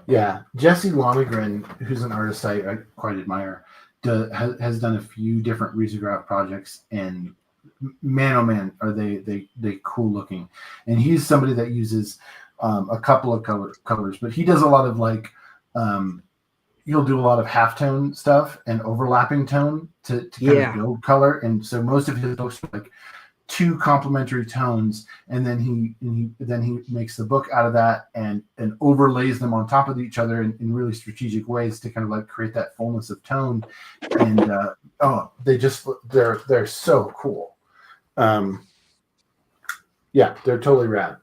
Yeah, Jesse Lonergan, who's an artist I quite admire, has done a few different risograph projects, and man, oh man, are they cool looking. And he's somebody that uses a couple of colors, but he does a lot of like you'll do a lot of halftone stuff and overlapping tone to kind of build color. And so most of his books are like two complementary tones, and then he makes the book out of that and overlays them on top of each other in really strategic ways to kind of like create that fullness of tone. And they're so cool. Yeah, they're totally rad.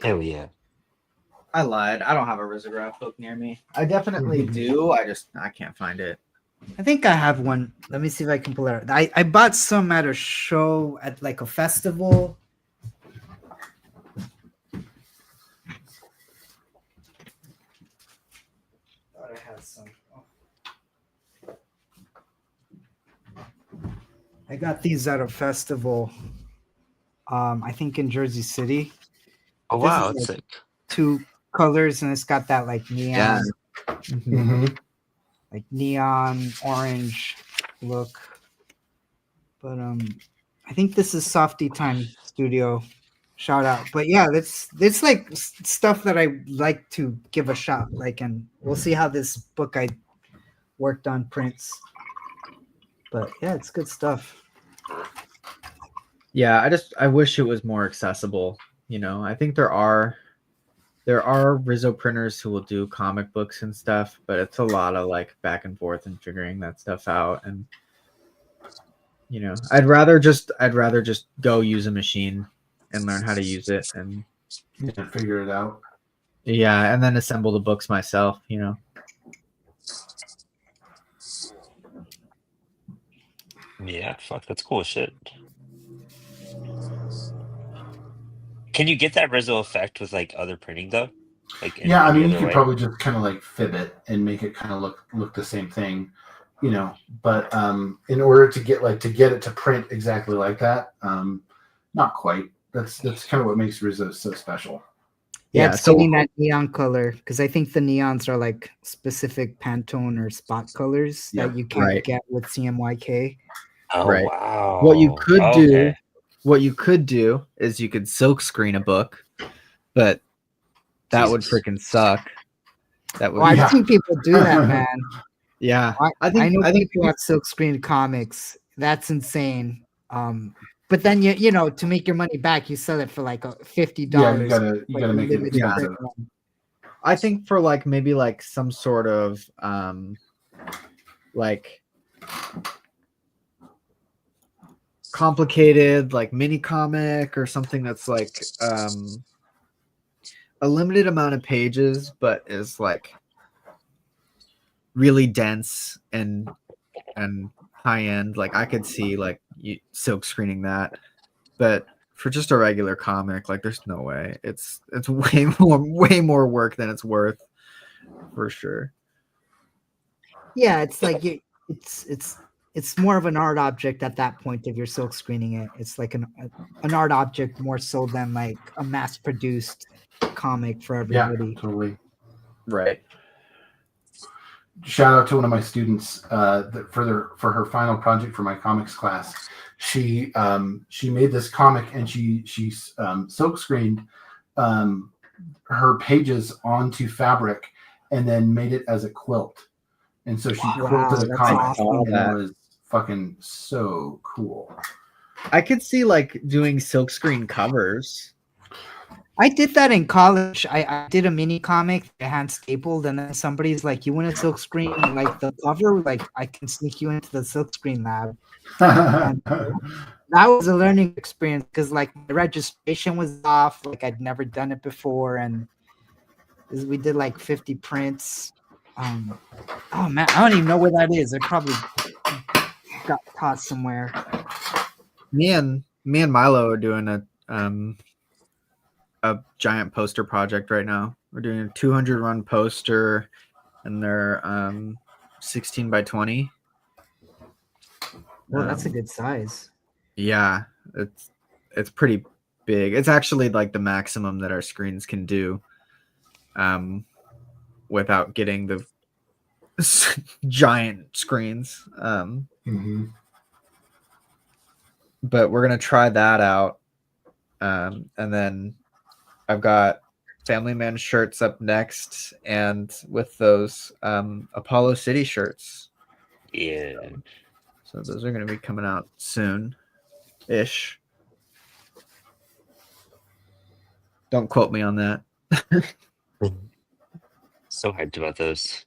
Hell yeah. I lied. I don't have a risograph book near me. I definitely do. I can't find it. I think I have one. Let me see if I can pull it out. I bought some at a show at like a festival. Thought I had some. I got these at a festival. I think in Jersey City. Oh wow, it's like 2 colors, and it's got that like neon, like neon orange look. But I think this is Softy Time Studio. Shout out. But yeah, it's like stuff that I like to give a shot. Like, and we'll see how this book I worked on prints. But yeah, it's good stuff. Yeah, I wish it was more accessible. You know, I think there are Rizzo printers who will do comic books and stuff, but it's a lot of like back and forth and figuring that stuff out. And you know, I'd rather just go use a machine and learn how to use it and figure it out. Yeah, and then assemble the books myself, you know. yeah, fuck, that's cool shit. Can you get that Rizzo effect with like other printing though? Like yeah, I mean, you could could probably just kind of like fib it and make it kind of look the same thing, you know. But in order to get it to print exactly like that, not quite. That's kind of what makes Rizzo so special. Yeah, it's getting that neon color, because I think the neons are like specific Pantone or spot colors that you can't get with CMYK. Oh wow! What you could do is you could silk screen a book, but that would freaking suck. That would. I've seen people do that, man. Yeah, I know people have silk screened comics. That's insane. But then you know, to make your money back, you sell it for like $50. Yeah, you gotta make it expensive. I think for like maybe like some sort of like complicated like mini comic or something that's like a limited amount of pages but is like really dense and high end. Like I could see like you silk screening that, but for just a regular comic, like there's no way. It's way more work than it's worth, for sure. Yeah, it's like it's more of an art object at that point if you're silk screening it. It's like an art object more so than like a mass produced comic for everybody. Yeah, totally. Right. Shout out to one of my students for her final project for my comics class. She made this comic and she silk screened her pages onto fabric and then made it as a quilt. And so she quilted a comic and it was fucking so cool. I could see like doing silk screen covers. I did that in college. I did a mini comic, hand stapled, and then somebody's like, "You want a silk screen like the cover? Like I can sneak you into the silk screen lab." And that was a learning experience because like the registration was off. Like I'd never done it before, and we did like 50 prints. Oh man, I don't even know where that is. It probably got tossed somewhere. Me and Milo are doing a giant poster project right now. We're doing a 200 run poster, and they're 16 by 20. Well, that's a good size. Yeah, it's pretty big. It's actually like the maximum that our screens can do, without getting the giant screens. But we're gonna try that out, and then I've got Family Man shirts up next, and with those Apollo City shirts. Yeah. So those are going to be coming out soon-ish. Don't quote me on that. So hyped about those.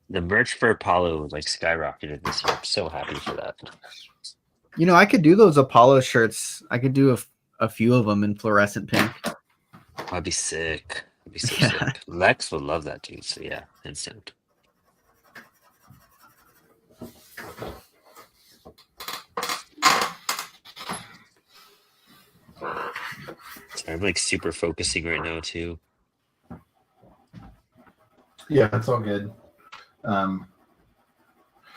The merch for Apollo like skyrocketed this year. I'm so happy for that. You know, I could do those Apollo shirts. I could do a few of them in fluorescent pink. I'd be sick. I'd be so Yeah. sick. Lex would love that too. So yeah, instant. So I'm like super focusing right now too. Yeah, it's all good.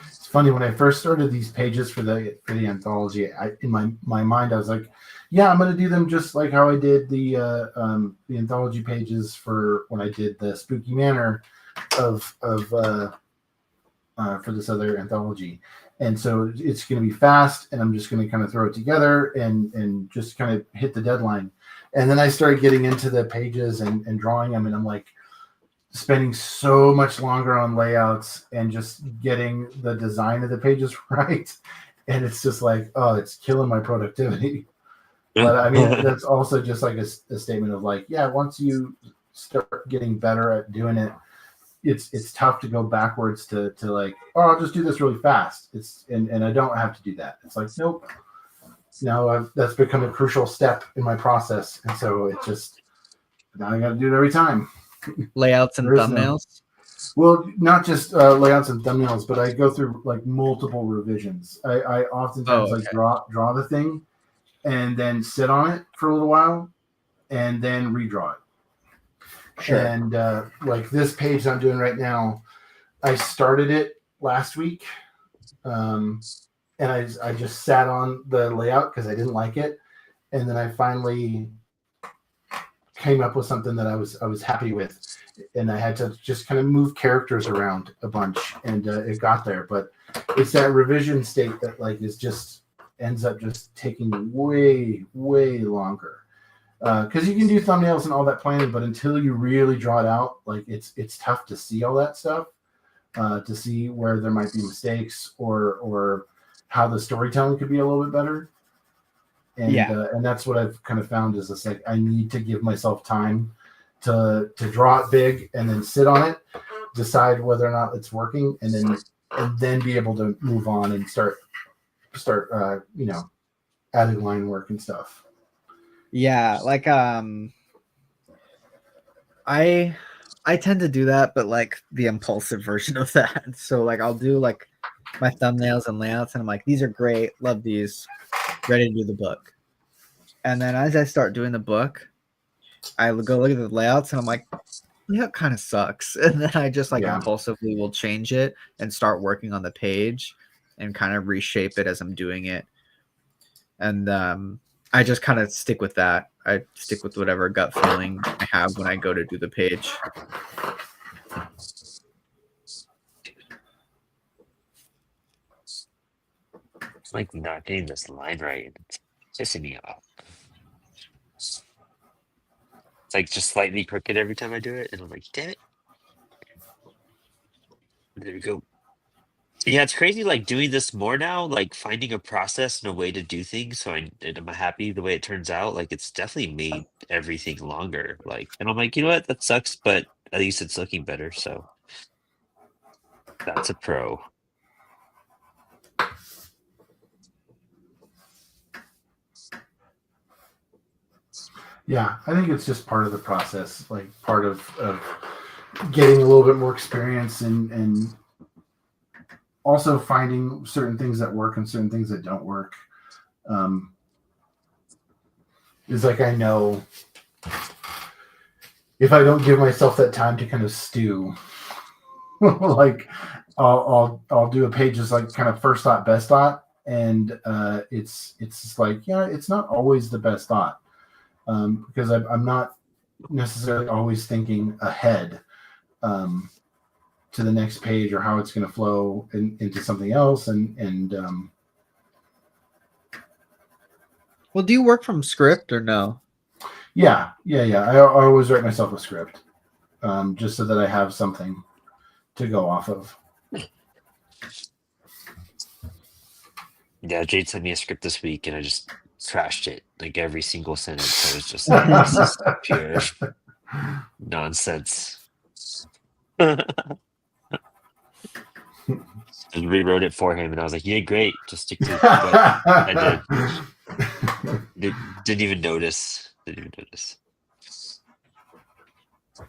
It's funny, when I first started these pages for the anthology, in my mind I was like, yeah, I'm gonna do them just like how I did the anthology pages for when I did the Spooky Manor for this other anthology. And so it's going to be fast, and I'm just going to kind of throw it together and just kind of hit the deadline. And then I started getting into the pages and drawing them, and I'm like spending so much longer on layouts and just getting the design of the pages right. And it's just like, oh, it's killing my productivity. But I mean, that's also just like a statement of like, yeah, once you start getting better at doing it, it's tough to go backwards to like, oh, I'll just do this really fast. And I don't have to do that. It's like, nope. Now that's become a crucial step in my process, and so it just now I got to do it every time. Layouts and thumbnails. Well, not just layouts and thumbnails, but I go through like multiple revisions. I oftentimes like draw the thing, and then sit on it for a little while, and then redraw it. Sure. And like this page I'm doing right now, I started it last week, and I just sat on the layout because I didn't like it, and then I finally came up with something that I was happy with, and I had to just kind of move characters around a bunch, and it got there. But it's that revision state that like ends up just taking way longer. Because you can do thumbnails and all that planning, but until you really draw it out, like it's tough to see all that stuff, to see where there might be mistakes or how the storytelling could be a little bit better. And and that's what I've kind of found is it's like I need to give myself time to draw it big and then sit on it, decide whether or not it's working, and then be able to move on and start adding line work and stuff. Yeah, like I tend to do that, but like the impulsive version of that. So like I'll do like my thumbnails and layouts, and I'm like, these are great, love these, ready to do the book. And then as I start doing the book, I go look at the layouts, and I'm like, yeah, it kind of sucks. And then I just impulsively will change it and start working on the page and kind of reshape it as I'm doing it. And I just kind of stick with that. I stick with whatever gut feeling I have when I go to do the page. It's like not getting this line right. It's pissing me off. It's like just slightly crooked every time I do it, and I'm like, damn it. There we go. Yeah, it's crazy like doing this more now, like finding a process and a way to do things. So I'm happy the way it turns out. Like it's definitely made everything longer. Like, and I'm like, you know what? That sucks, but at least it's looking better. So that's a pro. Yeah, I think it's just part of the process, like part of getting a little bit more experience and also finding certain things that work and certain things that don't work. It's like I know if I don't give myself that time to kind of stew, like I'll do a page as like kind of first thought, best thought, and it's just like, yeah, it's not always the best thought. Because I'm not necessarily always thinking ahead to the next page or how it's going to flow into something else. Well, do you work from script or no? Yeah. I always write myself a script, just so that I have something to go off of. Yeah, Jade sent me a script this week, and I just trashed it. Like every single sentence, I was just like, "This is pure nonsense." I rewrote it for him, and I was like, "Yeah, great. Just stick to what I did." Didn't even notice. Didn't even notice. I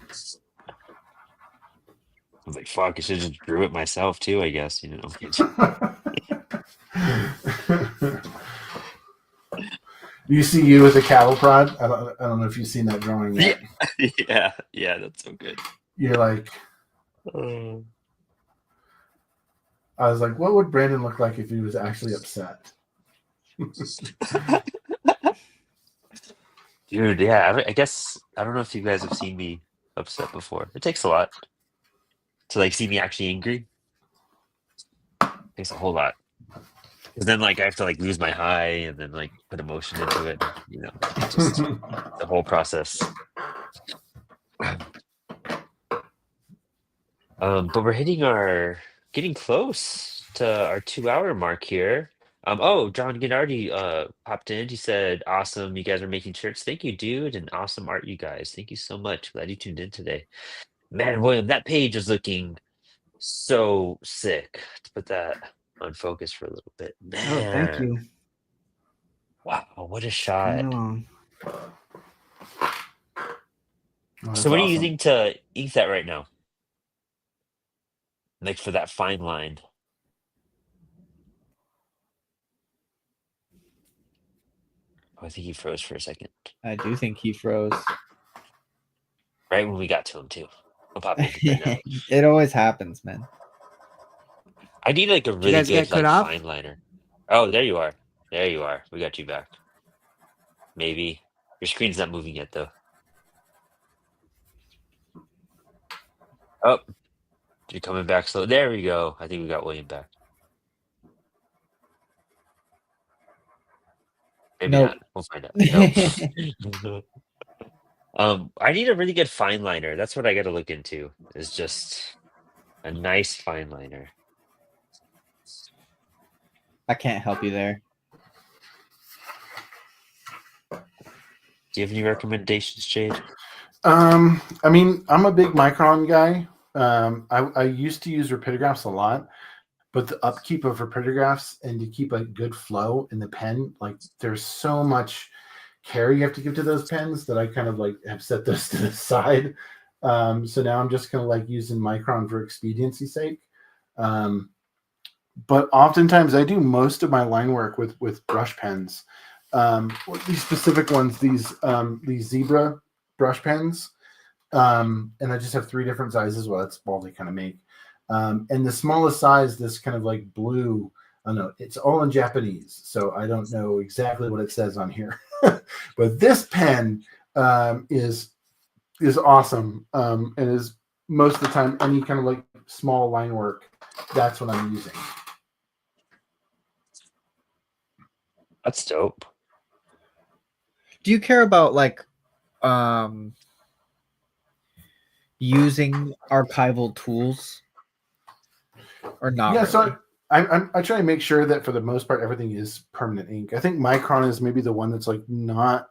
was like, "Fuck! I should just drew it myself too." I guess you know. You see you with a cattle prod. I don't know if you've seen that drawing yet. Yeah, that's so good. You're like, I was like, what would Brandon look like if he was actually upset? Dude, yeah, I guess I don't know if you guys have seen me upset before. It takes a lot to like see me actually angry. It takes a whole lot. Because then like I have to like lose my high and then like put emotion into it, you know, just the whole process. But we're getting close to our 2 hour mark here. Oh, John Gennardi popped in. He said, "Awesome, you guys are making shirts. Thank you, dude, and awesome art, you guys. Thank you so much. Glad you tuned in today." Man, William, that page is looking so sick. To put that on focus for a little bit. Oh, thank Man, you. wow, what a It's coming shot. along. Oh, So that's what are you awesome. using to ink that right now? Like for that fine line? Oh, I think he froze for a second. I do think he froze. Right when we got to him too. I'll pop in right now. It always happens, man. I need like a Did you really guys get good cut like off? fine liner. Oh, there you are. There you are. We got you back. Maybe. Your screen's not moving yet though. Oh, you're coming back slow. There we go. I think we got William back. Maybe Nope. not. We'll find out. No. I need a really good fine liner. That's what I got to look into. Is just a nice fine liner. I can't help you there. Do you have any recommendations, Jade? I mean, I'm a big Micron guy. I used to use rapidographs a lot, but the upkeep of rapidographs and to keep a good flow in the pen, like there's so much care you have to give to those pens that I kind of like have set those to the side. So now I'm just kind of like using Micron for expediency's sake. But oftentimes I do most of my line work with brush pens. These specific ones, these zebra brush pens, and I just have 3 different sizes. Well, that's all they kind of make. And the smallest size, this kind of like blue. I don't know. It's all in Japanese, so I don't know exactly what it says on here. But this pen is awesome, and is most of the time any kind of like small line work. That's what I'm using. That's dope. Do you care about like using archival tools or not? Yeah, really? so I try to make sure that for the most part everything is permanent ink. I think Micron is maybe the one that's like not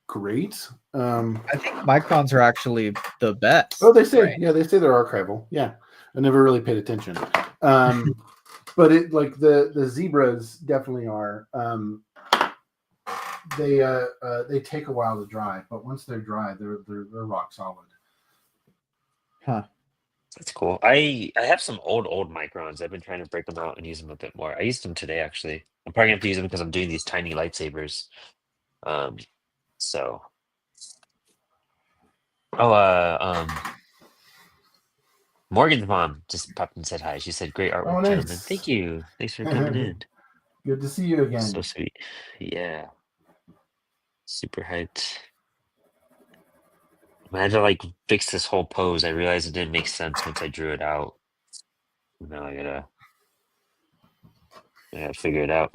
great. I think microns are actually the best. Oh, they say, right? yeah, they say they're archival. Yeah, I never really paid attention. But it like the zebras definitely are. They take a while to dry, but once they're dry, they're rock solid. Huh. That's cool. I have some old microns. I've been trying to break them out and use them a bit more. I used them today actually. I'm probably gonna have to use them because I'm doing these tiny lightsabers. So Morgan's mom just popped and said hi. She said, "Great artwork, Oh, gentlemen." nice. Thank you. Thanks for coming in. Good to see you again. So sweet. Yeah. Super hyped. I had to like fix this whole pose. I realized it didn't make sense once I drew it out. Now I gotta figure it out.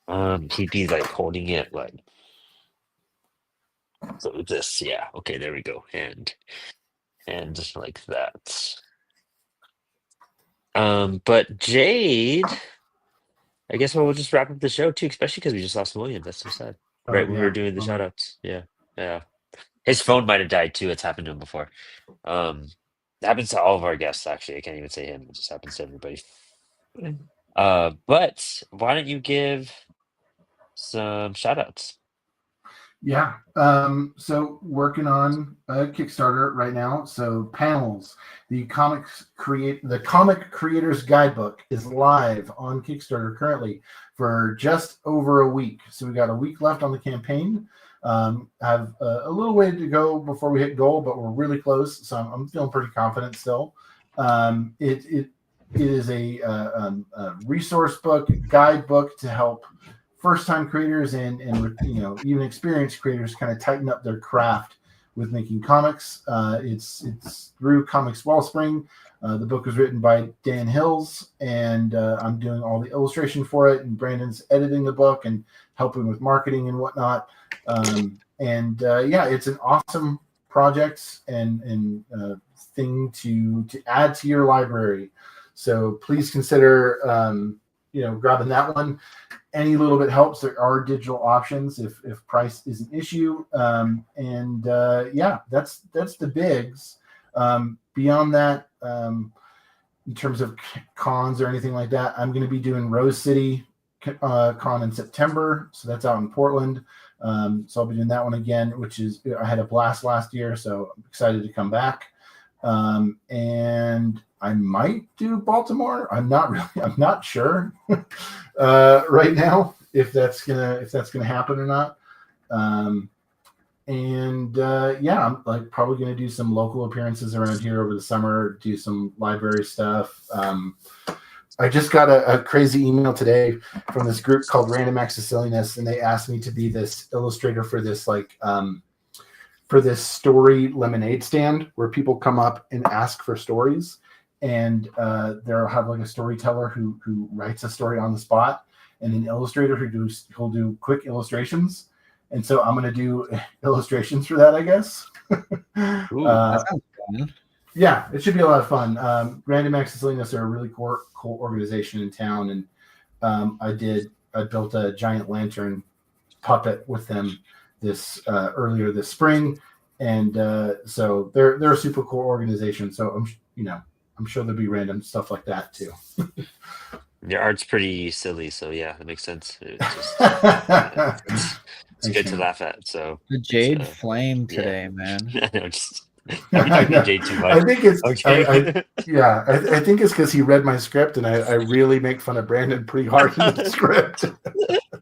He'd be like holding it like so this, yeah. Okay, there we go. And just like that. But Jade, I guess we'll just wrap up the show too, especially because we just lost William. That's so sad. Right when we were doing the shout outs. Yeah. Yeah. His phone might have died too. It's happened to him before. It happens to all of our guests, actually. I can't even say him. It just happens to everybody. But why don't you give some shout outs? Yeah. So working on a Kickstarter right now. So panels, the Comic Creators Guidebook is live on Kickstarter currently for just over a week. So we got a week left on the campaign. Have a little way to go before we hit goal, but we're really close. So I'm feeling pretty confident still. It is a resource book, guidebook to help first-time creators and even experienced creators kind of tighten up their craft with making comics. It's through Comix Wellspring. The book was written by Dan Hills, and I'm doing all the illustration for it, and Brandon's editing the book and helping with marketing and whatnot. It's an awesome project and thing to add to your library. So please consider grabbing that one. Any little bit helps. There are digital options if price is an issue. That's the bigs. Beyond that, in terms of cons or anything like that, I'm going to be doing Rose City con in September. So that's out in Portland. So I'll be doing that one again, which is, I had a blast last year, so I'm excited to come back. And I might do Baltimore. I'm not sure right now if that's gonna happen or not. I'm like probably gonna do some local appearances around here over the summer, do some library stuff. I just got a crazy email today from this group called Random Access Silliness, and they asked me to be this illustrator for this for this story lemonade stand where people come up and ask for stories. And they'll have like a storyteller who writes a story on the spot, and an illustrator who'll do quick illustrations. And so I'm going to do illustrations for that, I guess. Ooh, that sounds fun. Yeah, it should be a lot of fun. Random Access Silliness are a really cool organization in town, and I built a giant lantern puppet with them earlier this spring, and so they're a super cool organization. So I'm sure there'll be random stuff like that too. Your art's pretty silly, so yeah, that makes sense. It's good to laugh at. So the Jade flame today, man. I'm talking to Jade too much. I think it's okay. I think it's because he read my script, and I really make fun of Brandon pretty hard in the script.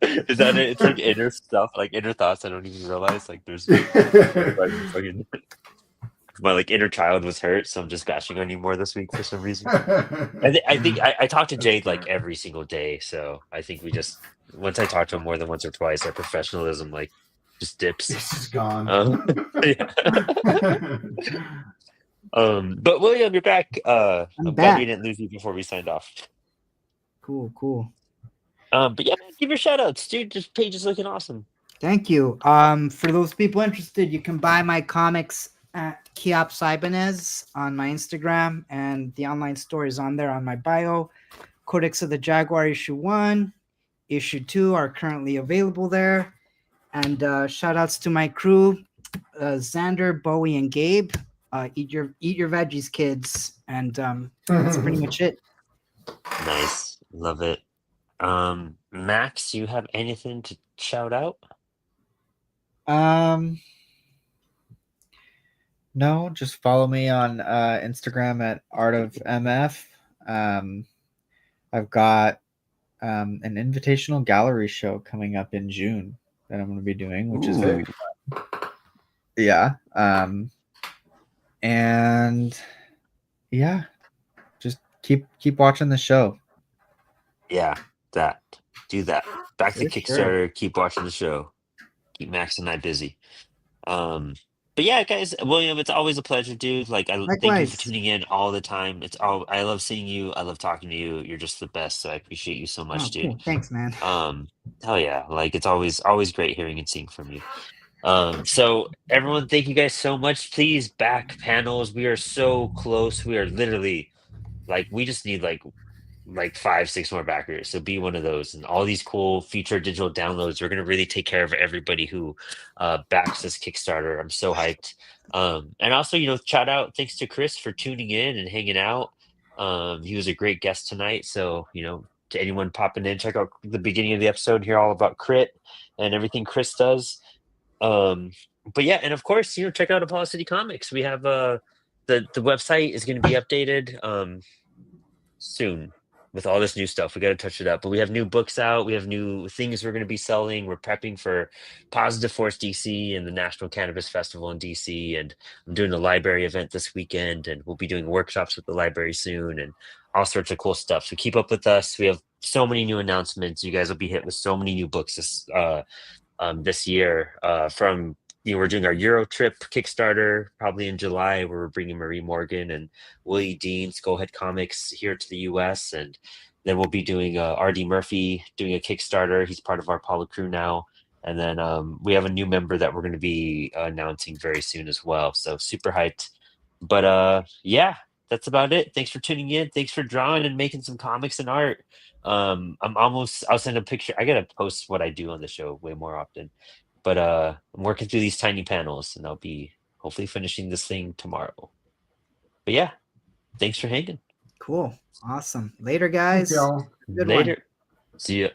Is that it? It's like inner stuff, like inner thoughts I don't even realize. Like there's fucking my inner child was hurt, so I'm just bashing on you more this week for some reason. I think I talk to Jade like every single day, so I think we just once I talk to him more than once or twice, our professionalism just dips. It's just gone. But William, you're back. I'm glad we didn't lose you before we signed off. Cool. But yeah, man, give your shout outs, dude. This page is looking awesome. Thank you. For those people interested, you can buy my comics at Kiops Ibanez on my Instagram, and the online store is on there on my bio. Codex of the Jaguar issue 1, issue 2 are currently available there. And shout outs to my crew, Xander, Bowie, and Gabe. Eat your veggies, kids. And that's pretty much it. Nice. Love it. Max, you have anything to shout out? No, just follow me on Instagram at artofmf. I've got an invitational gallery show coming up in June that I'm going to be doing, which is going to be fun. Yeah. And yeah, just keep watching the show. Yeah, do that. Back to Kickstarter. Sure. Keep watching the show. Keep Max and I busy. But yeah, guys, William, it's always a pleasure, dude. Like, I thank you for Likewise. tuning in all the time. I love seeing you. I love talking to you. You're just the best. So I appreciate you so much, Oh, dude. cool. Thanks, man. Um, hell yeah. Like, it's always great hearing and seeing from you. So everyone, thank you guys so much. Please back panels. We are so close. We are literally like, we just need like 5, 6 more backers. So be one of those, and all these cool future digital downloads. We're gonna really take care of everybody who backs this Kickstarter. I'm so hyped. And also, shout out, thanks to Chris for tuning in and hanging out. He was a great guest tonight. So, to anyone popping in, check out the beginning of the episode, hear all about Crit and everything Chris does. Um, but yeah, and of course, check out Apollo City Comics. We have the website is going to be updated soon with all this new stuff. We got to touch it up, but we have new books out. We have new things we're going to be selling. We're prepping for Positive Force DC and the National Cannabis Festival in DC, and I'm doing a library event this weekend, and we'll be doing workshops with the library soon, and all sorts of cool stuff. So keep up with us. We have so many new announcements. You guys will be hit with so many new books this year. From we're doing our Euro trip Kickstarter probably in July, where we're bringing Marie Morgan and Willie Dean, Skullhead Comics, here to the U.S. And then we'll be doing R.D. Murphy doing a Kickstarter. He's part of our Apollo crew now. And then we have a new member that we're going to be announcing very soon as well. So super hyped. But yeah, that's about it. Thanks for tuning in. Thanks for drawing and making some comics and art. I'll send a picture. I gotta post what I do on the show way more often. But I'm working through these tiny panels, and I'll be hopefully finishing this thing tomorrow. But yeah, thanks for hanging. Cool. Awesome. Later, Thanks, guys. y'all. Good one. Later. See ya.